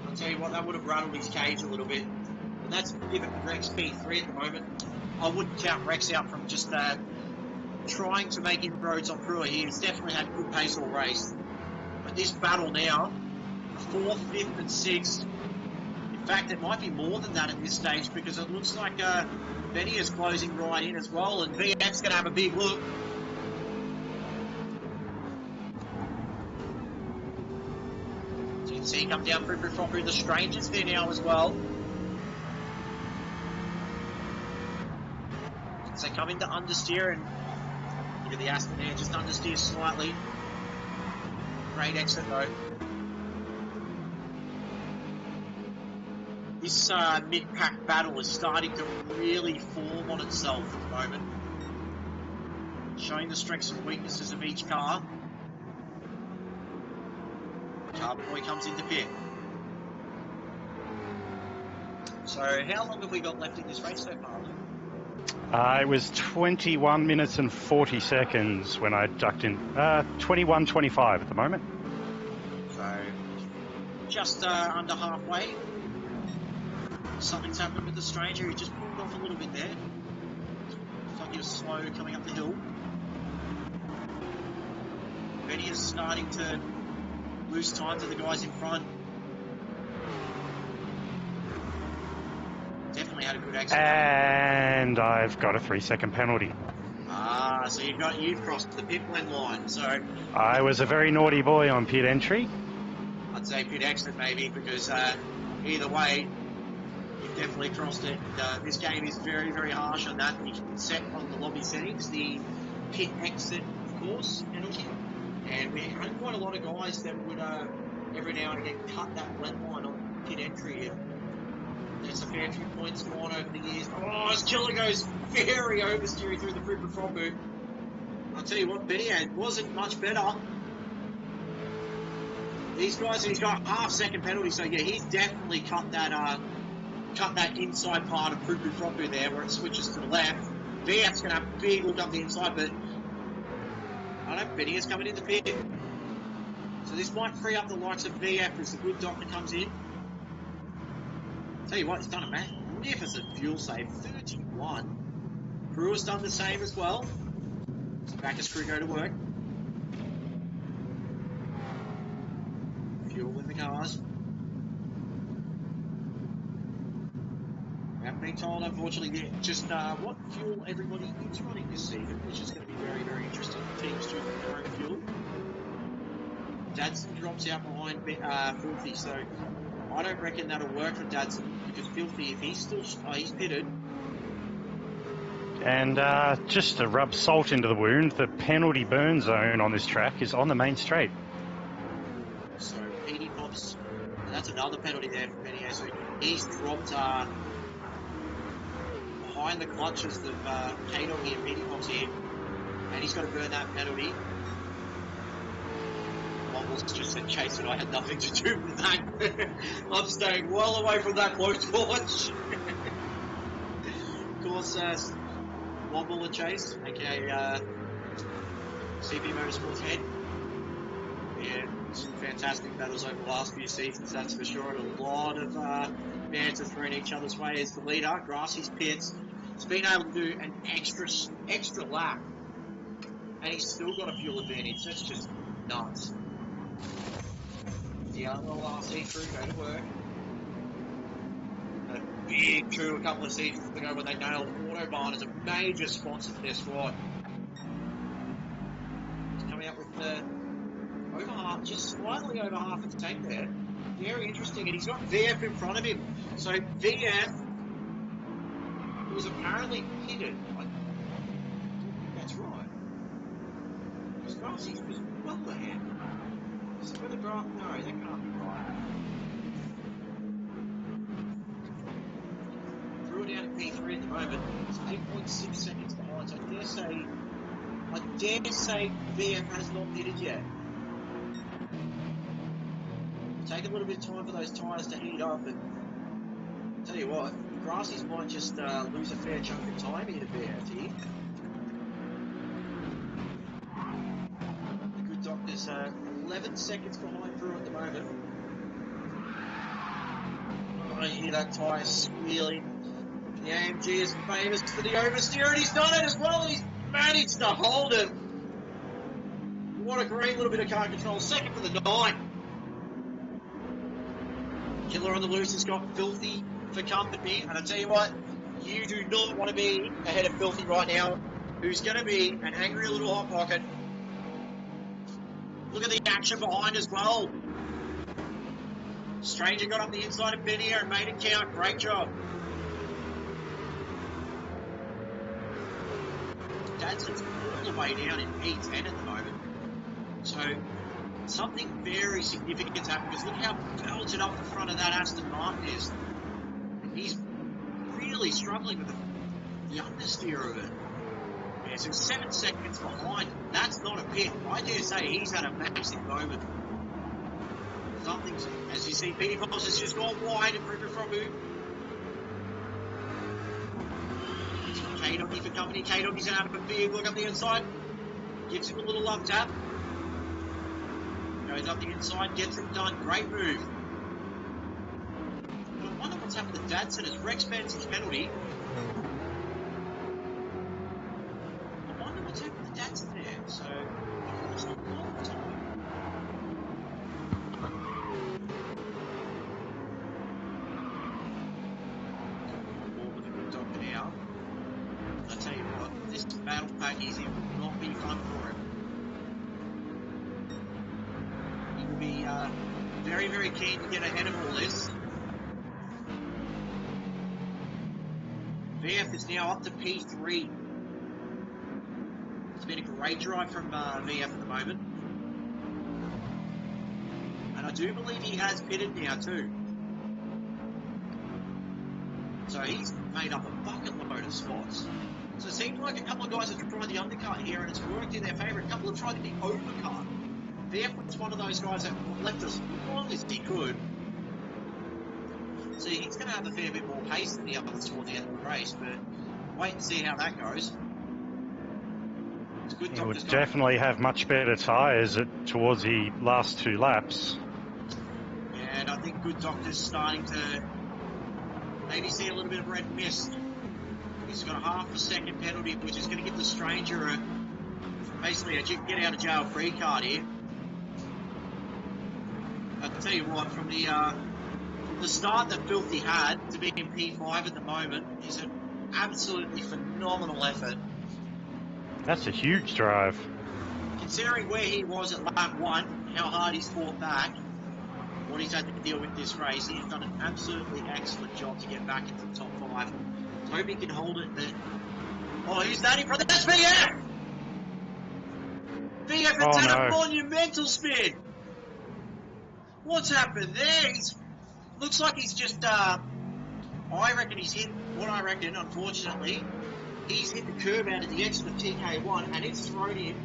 I'll tell you what, that would have rattled his cage a little bit. And that's given Rex P3 at the moment. I wouldn't count Rex out from just trying to make inroads on Brewer here. He's definitely had good pace all race. But this battle now, 4th, 5th and 6th, in fact, it might be more than that at this stage because it looks like Benny is closing right in as well, and VF's going to have a big look. So you can see him come down Fripper Fropper, the Strangers there now as well. So come into understeer and look at the Aston there, just understeer slightly. Great exit though. This mid-pack battle is starting to really form on itself at the moment. Showing the strengths and weaknesses of each car. Carboy comes into pit. So how long have we got left in this race so far, Luke? It was 21 minutes and 40 seconds when I ducked in. 21:25 at the moment. So just under halfway. Something's happened with the Stranger. He just pulled off a little bit there. Looks like he was slow coming up the hill. Benny is starting to lose time to the guys in front. Definitely had a good exit. And I've got a 3-second penalty. So you've crossed the pit lane line. So I was a very naughty boy on pit entry. I'd say pit exit maybe because either way, you've definitely crossed it. This game is very, very harsh on that. You can set on the lobby settings the pit exit, of course, penalty. And we had quite a lot of guys that would every now and again cut that blend line on pit entry. There's a fair few points gone over the years. Oh, as Killer goes very oversteering through the Fripper Frog boot. I'll tell you what, Benny wasn't much better. These guys, he's got half-second penalty, so yeah, he's definitely cut that inside part of Fripper Frog boot there, where it switches to the left. VF's going to have a big look up the inside, but I don't know, Benny is coming in the pit. So this might free up the likes of VF as the good doctor comes in. Tell you what, he's done a magnificent fuel save, 31. Crew has done the same as well. So back as crew go to work. Fuel in the cars. We haven't been told, unfortunately, yet just what fuel everybody is running this season, which is going to be very, very interesting. Teams choosing their own fuel. Dadson drops out behind Filthy, so I don't reckon that'll work for Dadson because Filthy, if he's still he's pitted. And just to rub salt into the wound, the penalty burn zone on this track is on the main straight. So Petey Pops, that's another penalty there for Benny. So he's dropped behind the clutches of K-Dog here, Petey Pops here, and he's got to burn that penalty. Almost just said chase it. I had nothing to do with that. I'm staying well away from that blowtorch. Of course, Wobble and Chase, aka CP Motorsports head. Yeah, some fantastic battles over the last few seasons, that's for sure. And a lot of bands are thrown each other's way as the leader. Grassy's pits. He's been able to do an extra lap, and he's still got a fuel advantage. That's just nuts. The RC crew go to work. A big coup a couple of seasons ago when they nailed Autobahn as a major sponsor for their squad. He's coming up with the over half, just slightly over half of the tank there. Very interesting, and he's got VF in front of him. So VF was apparently pitted. I think that's right. Because Garcia was well ahead. Is it where the graph? No, that can't be right. Threw it down at P3 at the moment. It's 8.6 seconds behind. So I dare say VF has not pitted yet. Take a little bit of time for those tyres to heat up, and tell you what, Grassies might just lose a fair chunk of time here to VF here. The good doctor's 11 seconds behind Brew at the moment. I hear that tyre squealing. The AMG is famous for the oversteer, and he's done it as well. He's managed to hold it. What a great little bit of car control. Second for the night. Killer on the loose has got Filthy for company, and I tell you what, you do not want to be ahead of Filthy right now, who's going to be an angry little hot pocket. Look at the action behind as well. Stranger got up the inside of Benny and made it count. Great job. Dadson's all the way down in P10 at the moment. So something very significant's happened, because look how belted up the front of that Aston Martin is. And he's really struggling with the understeer of it. Yeah, so 7 seconds behind. That's not a pit. I dare say he's had a massive moment. Something's, as you see, Petey Pops has just gone wide and Rupert from who? K-Doggy for company. K-Doggy's going to have a big look up the inside. Gives him a little love tap. Goes up the inside, gets it done. Great move. But I wonder what's happened to Dadson as Rex bends his penalty. I wonder what's happened to Dadson there. So, it's not a long time. More with a good doctor now. I tell you what, this battle pack easy will not be fun for him. He will be very, very keen to get ahead of all this. VF is now up to P3. It's been a great drive from VF at the moment. And I do believe he has pitted now too. So he's made up a bucket load of spots. So it seems like a couple of guys have tried the undercut here and it's worked in their favour. A couple have tried the overcut. VF was one of those guys that left as long as he could. So he's going to have a fair bit more pace than the others toward the end of the race, but wait and see how that goes. Good He would Doctor's definitely have much better tyres towards the last 2 laps. And I think Good Doctor's starting to maybe see a little bit of red mist. He's got a half a second penalty, which is going to give the stranger basically a get out of jail free card here. I'll tell you what, from the start that Filthy had to be in P5 at the moment is an absolutely phenomenal effort. That's a huge drive. Considering where he was at lap 1, how hard he's fought back, what he's had to deal with this race, he's done an absolutely excellent job to get back into the top 5. So hope he can hold it. Oh, who's that in front? That's BF! BF has had a monumental spin. What's happened there? Looks like he's just, I reckon he's hit, unfortunately, he's hit the curb out of the exit of TK1 and it's thrown him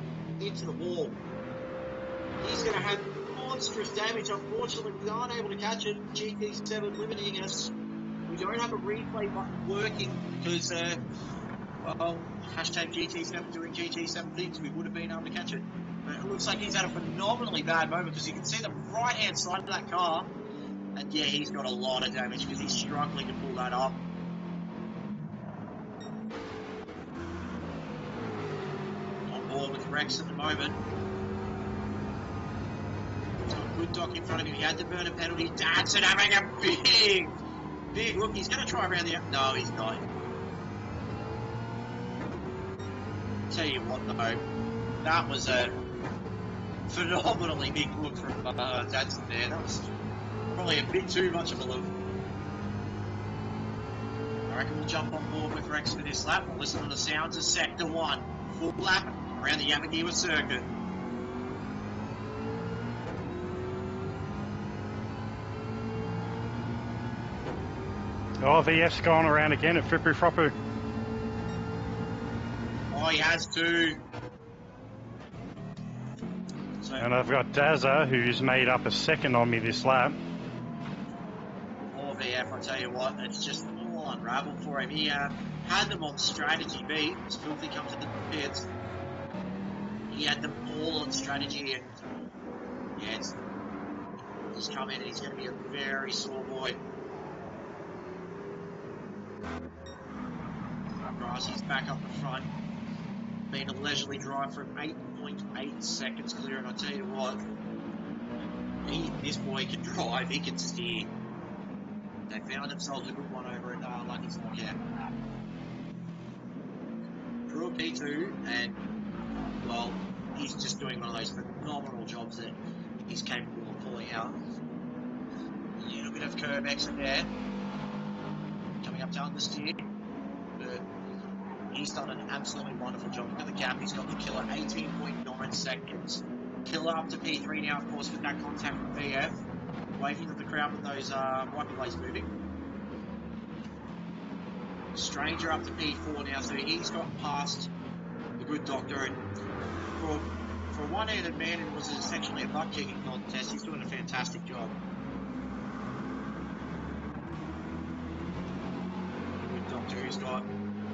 into the wall. He's going to have monstrous damage. Unfortunately, we aren't able to catch it. GT7 limiting us. We don't have a replay button working because, well, hashtag GT7 doing GT7 things. We would have been able to catch it. But it looks like he's had a phenomenally bad moment because you can see the right-hand side of that car. And yeah, he's got a lot of damage because he's struggling to pull that up. On board with Rex at the moment. He's got a good dock in front of him. He had to burn a penalty. Dadson having a big look. He's going to try around the... No, he's not. Tell you what, though. That was a phenomenally big look from Dadson there. That was probably a bit too much of a look. I reckon we'll jump on board with Rex for this lap. We'll listen to the sounds of Sector 1. Full lap around the Yamigiwa circuit. Oh, VF's gone around again at Frippu Froppu. Oh, he has too. So, and I've got Dazza, who's made up a second on me this lap. Poor VF, I tell you what, it's just all unraveled for him. He had them on strategy B. As Filthy comes into the pits, he had them all on strategy, and yeah, he's come in and he's going to be a very sore boy. He's back up the front. Been a leisurely drive from 8.8 seconds clear, and I tell you what, this boy can drive, he can steer. They found themselves a good one over at Lucky's Knockout. Drew a P2, and, well, he's just doing one of those phenomenal jobs that he's capable of pulling out. A little bit of curb exit there. Coming up to understeer. But he's done an absolutely wonderful job. Look at the gap. He's got the killer 18.9 seconds. Killer up to P3 now, of course, with that contact from VF. Waving at the crowd with those wiper blades moving. Stranger up to P4 now, so he's got past the good doctor. And for a one-handed man, it was essentially a butt-kicking contest. He's doing a fantastic job. Good doctor who's got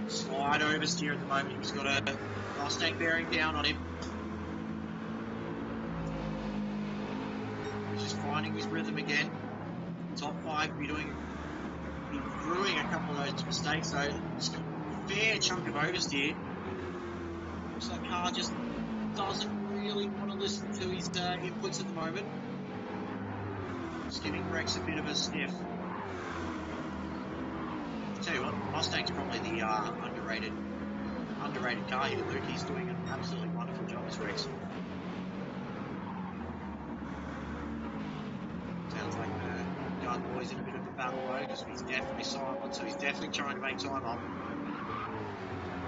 slide oversteer at the moment. He's got a Mustang bearing down on him. He's just finding his rhythm again. Top 5, be brewing a couple of those mistakes, so it's got a fair chunk of oversteer. Looks like the car just doesn't really want to listen to his inputs at the moment. Just giving Rex a bit of a sniff. I'll tell you what, Mustang's probably the underrated car here, Luke. He's doing an absolutely wonderful job as Rex. Sounds like the Gun Boy's in a bit of a battle though, because he's definitely silent, so he's definitely trying to make time up.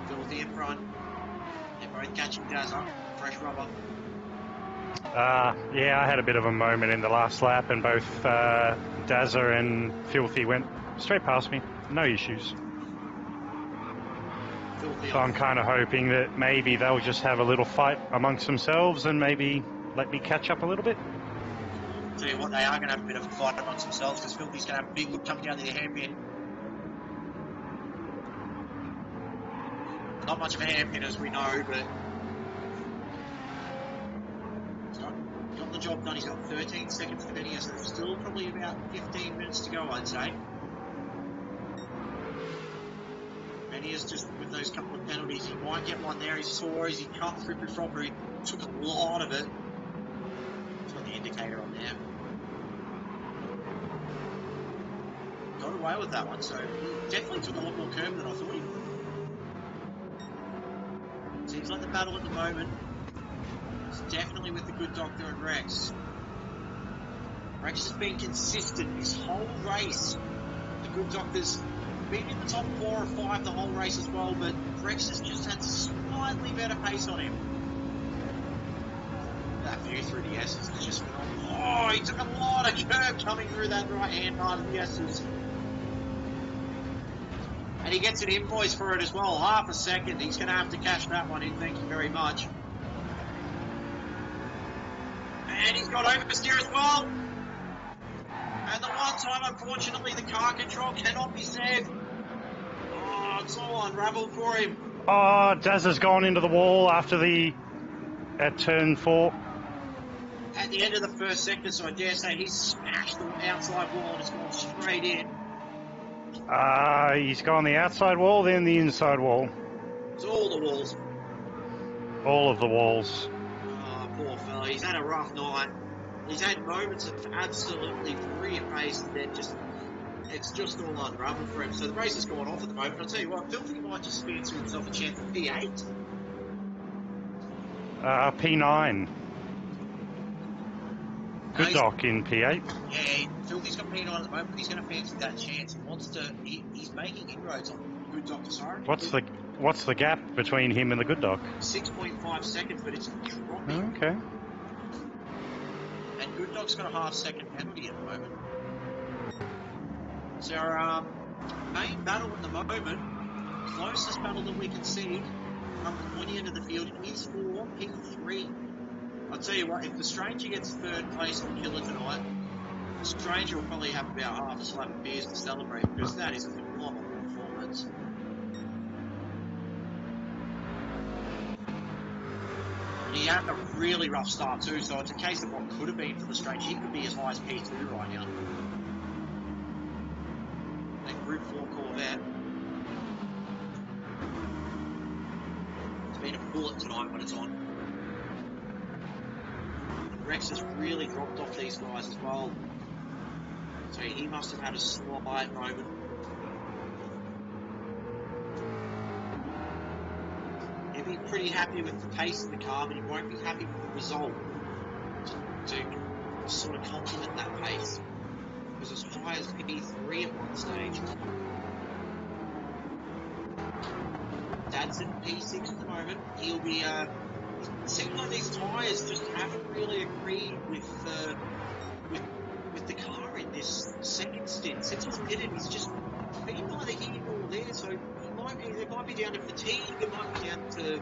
Filthy in front. They're both catching Dazza. Fresh rubber. Yeah, I had a bit of a moment in the last lap, and both Dazza and Filthy went straight past me. No issues. So I'm kind of hoping that maybe they'll just have a little fight amongst themselves and maybe let me catch up a little bit. Tell you what, they are going to have a bit of a fight amongst themselves because Filthy's going to have a big look coming down the hairpin. Not much of a hairpin as we know, but the job done. He's got 13 seconds for Benny, so there's still probably about 15 minutes to go, I'd say. Benny is just with those couple of penalties. He might get one there. He saw as he cut through Fropper. He took a lot of it. He's got the indicator on there. Got away with that one, so he definitely took a lot more curb than I thought he would. Seems like the battle at the moment is definitely with the good doctor and Rex. Rex has been consistent his whole race. The good doctor's been in the top 4 or 5 the whole race as well, but Rex has just had slightly better pace on him. That view through the S's is just phenomenal. Oh, he took a lot of curb coming through that right hand part of the S's. And he gets an invoice for it as well, half a second. He's going to have to cash that one in, thank you very much. And he's got oversteer as well. And the one time, unfortunately, the car control cannot be said. Oh, it's all unraveled for him. Oh, Daz has gone into the wall at turn 4. At the end of the first sector, so I dare say he's smashed the outside wall and has gone straight in. He's gone the outside wall, then the inside wall. It's all the walls. All of the walls. Oh, poor fella. He's had a rough night. He's had moments of absolutely brilliant pace, and then it's just all unraveled for him. So the race has gone off at the moment. I'll tell you what, Filthy might just fancy himself a chance at P8. P9. Good doc in P8. Yeah, Filthy's got P9 at the moment, but he's going to fancy that chance. He wants to. He's making inroads on Good Doctor. Sorry. What's the gap between him and the Good Doc? 6.5 seconds, but it's dropping. Okay. And Good Doc's got a half-second penalty at the moment. So our main battle at the moment, closest battle that we can see from the pointy end of the field is for P3. I'll tell you what, if the Stranger gets third place on Killer tonight, the Stranger will probably have about half a slab of beers to celebrate, because that is a phenomenal performance. He had a really rough start too, so it's a case of what could have been for the Stranger. He could be as high as P2 right now. That Group 4 Corvette. It's been a bullet tonight when it's on. Rex has really dropped off these guys as well. So he must have had a slight moment. He'll be pretty happy with the pace of the car, but he won't be happy with the result to sort of complement that pace. It was as high as P3 at one stage. Dad's at P6 at the moment. He'll be, it seems like these tyres just haven't really agreed with the car in this second stint. Since he's pitted, he's just been neither here nor there, so it might be down to fatigue, it might be down to,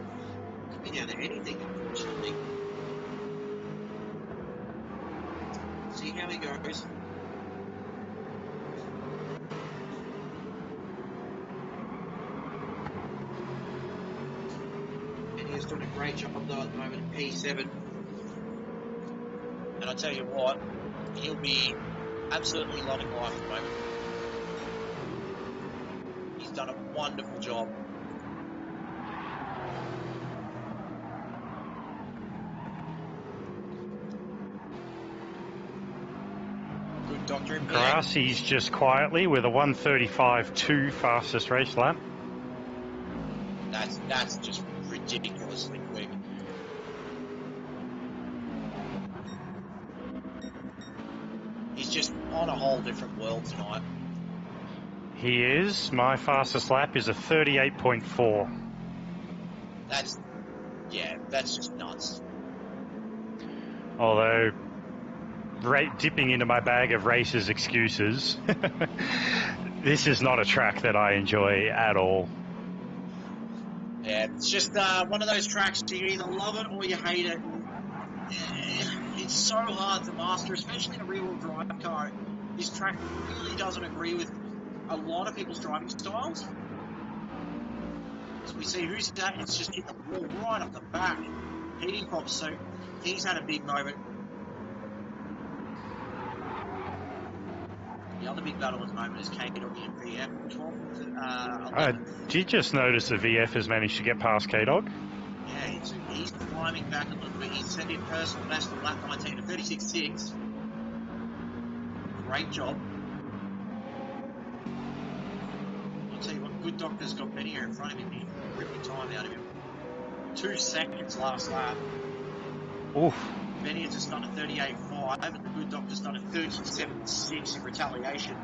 could be down to anything, unfortunately. See how he goes. And he's doing a great job though at the moment at P7. And I'll tell you what, he'll be absolutely loving life at the moment. He's done a wonderful job. Good doctor in Grassie's just quietly with a 1:35.2 fastest race lap. That's just ridiculously quick. He's just on a whole different world tonight. He is. My fastest lap is a 38.4. That's just nuts. Although, dipping into my bag of racers' excuses, this is not a track that I enjoy at all. Yeah, it's just one of those tracks, you either love it or you hate it. It's so hard to master, especially in a rear-wheel drive car. This track really doesn't agree with a lot of people's driving styles. So we see who's that, it's just hit the wall right up the back. Heating props, so he's had a big moment. The other big battle at the moment is KarenUnleashed and VF, 12th, I 11th. did just notice the VF has managed to get past K-Dog. Yeah, he's climbing back a little bit. He's set in personal best on lap 19 to 36.6. Great job. I'll tell you what, Good Doctor's got Benny here in front of him. He ripped the time out of him. 2 seconds last lap. Oof. Benny has just done a 38.5, and the Good Doctor's done a 37.6 in retaliation.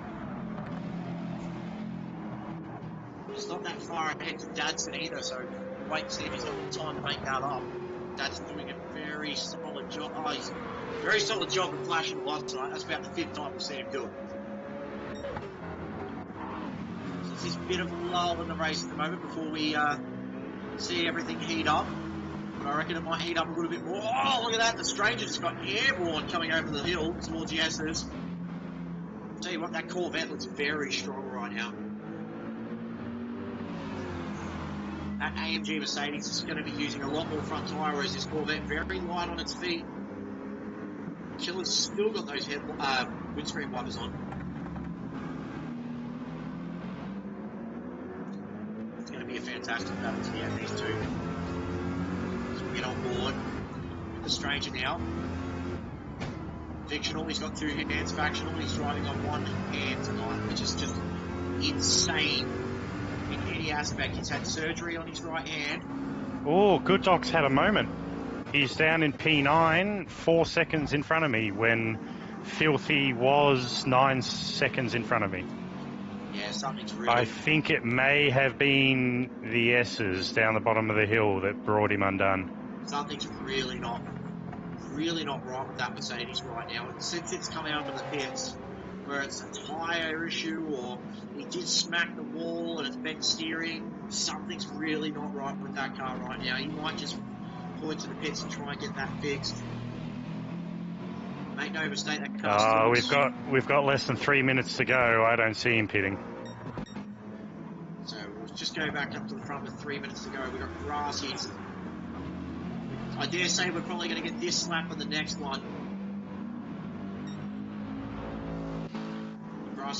He's not that far ahead to Dadson either, so wait and see if he's got the time to make that up. Dad's doing a very solid job. Oh, he's a very solid job of flashing the lights tonight. That's about the 5th time we've seen him do it. So there's this bit of a lull in the race at the moment before we see everything heat up. But I reckon it might heat up a little bit more. Oh, look at that. The Stranger just got airborne coming over the hill towards the S's. I'll tell you what, that Corvette looks very strong right now. That AMG Mercedes is going to be using a lot more front tyre, whereas this Corvette very light on its feet. Killer's still got those windscreen wipers on. It's going to be a fantastic battle to the end, these two. So we get on board with the Stranger now. Fictional, he's got 2 hands. Factional, he's driving on 1 hand tonight, which is just insane. In any aspect. He's had surgery on his right hand. Oh, Good Dog's had a moment. He's down in P9, 4 seconds in front of me, when Filthy was 9 seconds in front of me. Yeah, something's really... I think it may have been the S's down the bottom of the hill that brought him undone. Something's really not right with that Mercedes right now. And since it's come out of the pits, where it's a tyre issue or he did smack the wall and it's bent steering, something's really not right with that car right now. He might just pull into the pits and try and get that fixed. Make no mistake, that car's we've got less than 3 minutes to go. I don't see him pitting. So we'll just go back up to the front with 3 minutes to go. We've got Grassies. I dare say we're probably going to get this lap on the next one.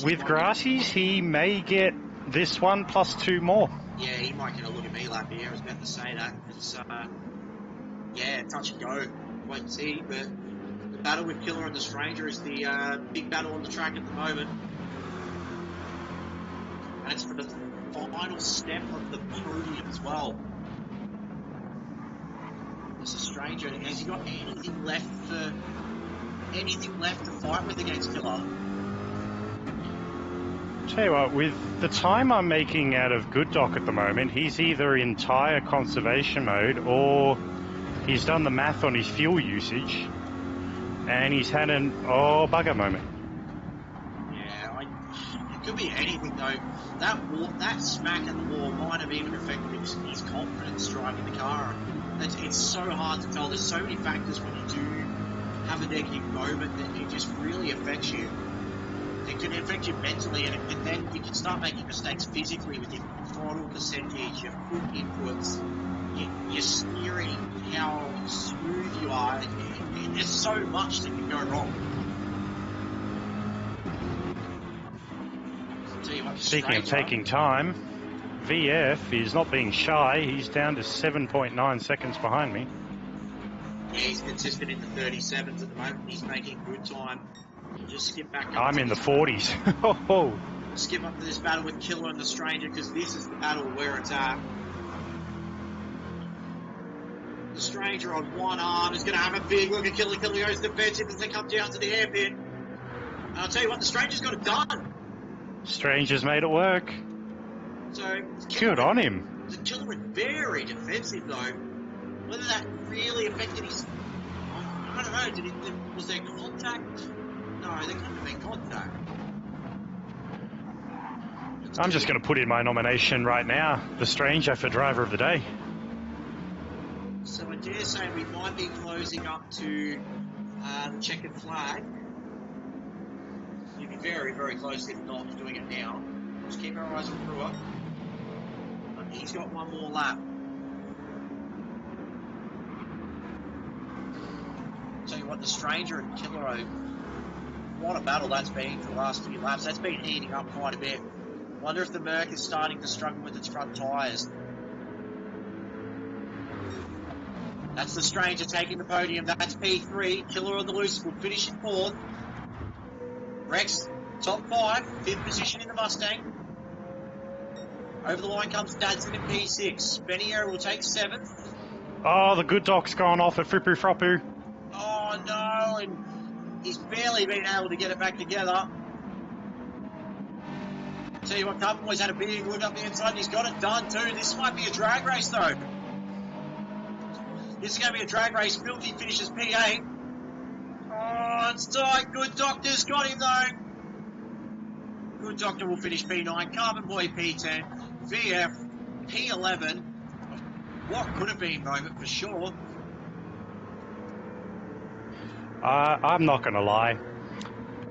With Grassies, he may get this one plus 2 more. Yeah, he might get a look at me lap here. I was about to say that. It's, yeah, touch and go. Wait and see. But the battle with Killer and the Stranger is the big battle on the track at the moment. And it's for the final step of the podium as well. It's a Stranger. Has he got anything left to fight with against Killer? Tell you what, with the time I'm making out of Good Doc at the moment, he's either in tyre conservation mode or he's done the math on his fuel usage and he's had an bugger moment. Yeah, it could be anything though. That smack at the wall might have even affected his confidence driving the car. It's so hard to tell. There's so many factors when you do have a negative moment that it just really affects you. It can affect you mentally, and then you can start making mistakes physically with your throttle percentage, your foot inputs, your steering, how smooth you are. There's so much that can go wrong. I'll tell you what, Speaking of taking time, VF is not being shy. He's down to 7.9 seconds behind me. Yeah, he's consistent in the 37s at the moment. He's making good time. Just skip back up. I'm in the 40s. Skip up to this battle with Killer and the Stranger, because this is the battle where it's at. The Stranger on one arm is going to have a big look at Killer. Killer goes defensive as they come down to the hairpin. And I'll tell you what, the Stranger's got it done. Stranger's made it work. So good on him. The Killer was very defensive though. Whether that really affected his, I don't know. Was there contact? No, there couldn't have been contact. I'm just going to put in my nomination right now, the Stranger for Driver of the Day. So I dare say we might be closing up to the checkered flag. You'd be very, very close if not doing it now. Just keep our eyes on Brewer. He's got one more lap. Tell you what, the Stranger and Killer what a battle that's been for the last few laps. That's been heating up quite a bit. Wonder if the Merc is starting to struggle with its front tyres. That's the Stranger taking the podium. That's P3. Killer on the Loose will finish in 4th. Rex, top 5. 5th position in the Mustang. Over the line comes Dadson in P6. Benier will take 7th. Oh, the good doc's gone off at Frippu Frappu. Oh no, and he's barely been able to get it back together. Tell you what, Carpenboy's had a big look up the inside and he's got it done too. This might be a drag race though. This is going to be a drag race. Filthy finishes P8. Oh, it's tight. Good Doctor's got him though. Good Doctor will finish P9. Carpenboy P10. VF P11. What could have been moment for sure. I'm not going to lie.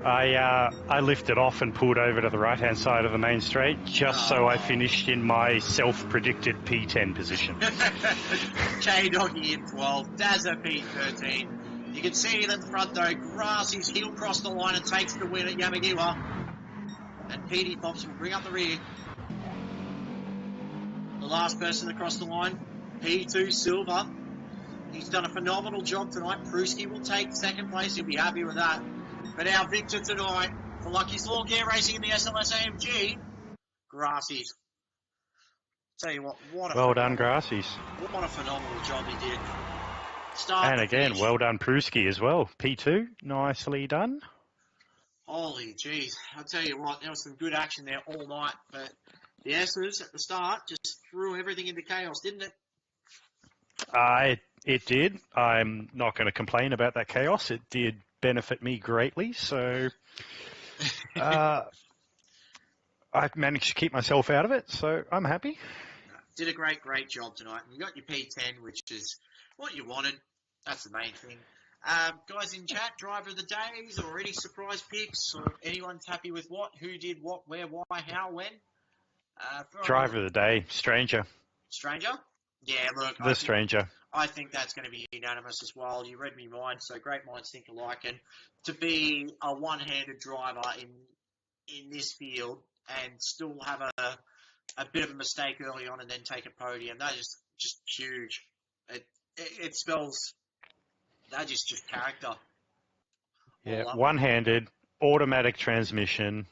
I lifted off and pulled over to the right-hand side of the main straight just so I finished in my self-predicted P10 position. K-Doggy in 12, Dazza P13. You can see that the front though, Grassy's heel crossed the line and takes the win at Yamigiwa. And PD Pops will bring up the rear. The last person across the line, P2 Silver. He's done a phenomenal job tonight. Pruski will take 2nd place. He'll be happy with that. But our victor tonight for Lucky's Lawn Gear Racing in the SLS AMG, Grassies. Tell you what well done, Grassies. What a phenomenal job he did. And again, well done, Pruski as well. P2, nicely done. Holy jeez. I'll tell you what, there was some good action there all night. But the S's at the start just threw everything into chaos, didn't it? It did. I'm not going to complain about that chaos. It did benefit me greatly, so I managed to keep myself out of it, so I'm happy. Did a great job tonight. You got your P10, which is what you wanted. That's the main thing. Guys in chat, driver of the days or any surprise picks or anyone's happy with what, who did what, where, why, how, when? Driver of the day, Stranger. Stranger? Yeah, look. Stranger. I think that's going to be unanimous as well. You read me mind, so great minds think alike. And to be a one-handed driver in this field and still have a bit of a mistake early on and then take a podium, that is just huge. It spells, that is just character. Yeah, one-handed, automatic transmission,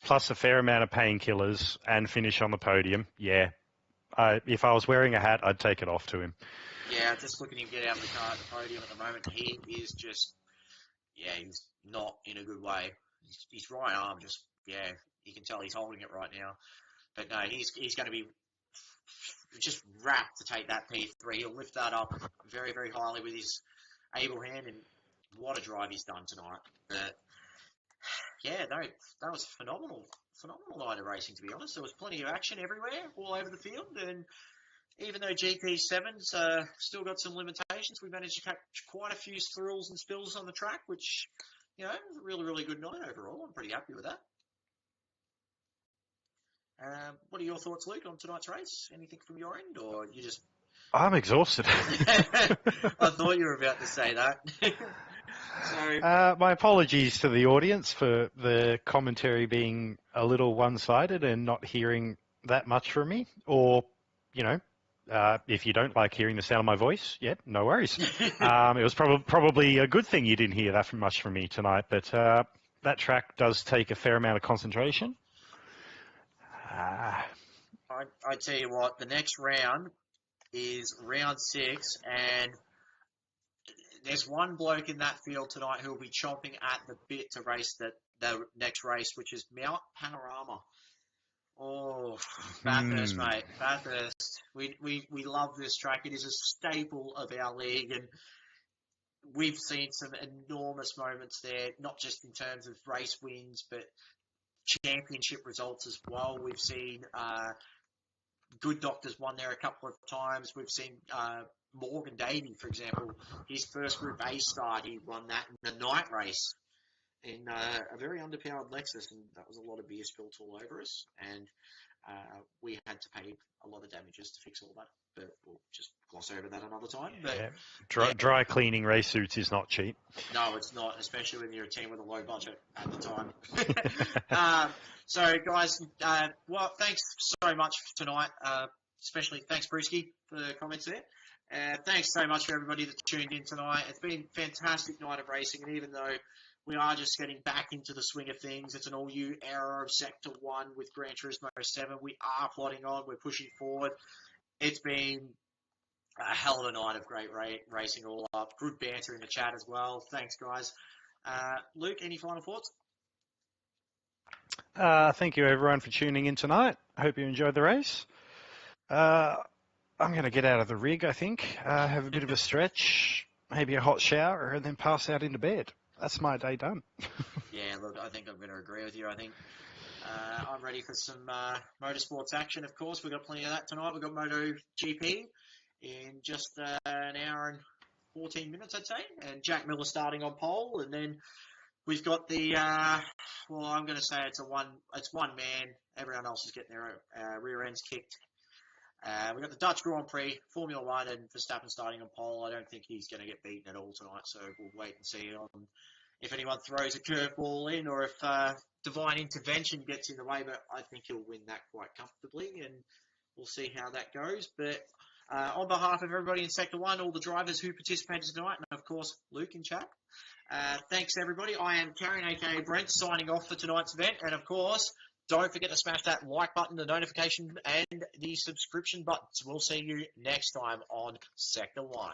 plus a fair amount of painkillers and finish on the podium. Yeah. If I was wearing a hat, I'd take it off to him. Yeah, just looking at him get out of the car at the podium at the moment, he is just, he's not in a good way. His right arm just, you can tell he's holding it right now. But no, he's going to be just wrapped to take that P3. He'll lift that up very, very highly with his able hand, and what a drive he's done tonight. But that was phenomenal night of racing, to be honest. There was plenty of action everywhere, all over the field, and even though GT7's still got some limitations, we managed to catch quite a few thrills and spills on the track, which, was a really, really good night overall. I'm pretty happy with that. What are your thoughts, Luke, on tonight's race? Anything from your end, or you just... I'm exhausted. I thought you were about to say that. My apologies to the audience for the commentary being a little one-sided and not hearing that much from me. Or, if you don't like hearing the sound of my voice, no worries. It was probably a good thing you didn't hear that much from me tonight. But that track does take a fair amount of concentration. I tell you what, the next round is round 6, and there's one bloke in that field tonight who will be chomping at the bit to race the next race, which is Mount Panorama. Oh, Bathurst, mate. Bathurst. We love this track. It is a staple of our league, and we've seen some enormous moments there, not just in terms of race wins, but championship results as well. We've seen Good Doctors won there a couple of times. We've seen Morgan Davey, for example, his first Group A start, he won that in the night race in a very underpowered Lexus, and that was a lot of beer spilt all over us, and we had to pay a lot of damages to fix all that, but we'll just gloss over that another time. But yeah. Dry cleaning race suits is not cheap. No, it's not, especially when you're a team with a low budget at the time. So, guys, well, thanks so much for tonight. Especially thanks, Brewski, for the comments there. Thanks so much for everybody that tuned in tonight. It's been a fantastic night of racing, and even though we are just getting back into the swing of things, it's an all-new era of Sector 1 with Gran Turismo 7. We are plodding on. We're pushing forward. It's been a hell of a night of great racing all up. Good banter in the chat as well. Thanks, guys. Luke, any final thoughts? Thank you, everyone, for tuning in tonight. I hope you enjoyed the race. I'm going to get out of the rig, I think, have a bit of a stretch, maybe a hot shower, and then pass out into bed. That's my day done. Yeah, look, I think I'm going to agree with you. I think I'm ready for some motorsports action, of course. We've got plenty of that tonight. We've got MotoGP in just an hour and 14 minutes, I'd say. And Jack Miller starting on pole. And then we've got the, well, I'm going to say it's one man. Everyone else is getting their rear ends kicked. We've got the Dutch Grand Prix, Formula 1, and Verstappen starting on pole. I don't think he's going to get beaten at all tonight, so we'll wait and see if anyone throws a curveball in or if divine intervention gets in the way, but I think he'll win that quite comfortably, and we'll see how that goes. But on behalf of everybody in Sector 1, all the drivers who participated tonight, and of course, Luke and Chad, thanks everybody. I am Karen, aka Brent, signing off for tonight's event, and of course, don't forget to smash that like button, the notification, and the subscription buttons. We'll see you next time on Sector 1.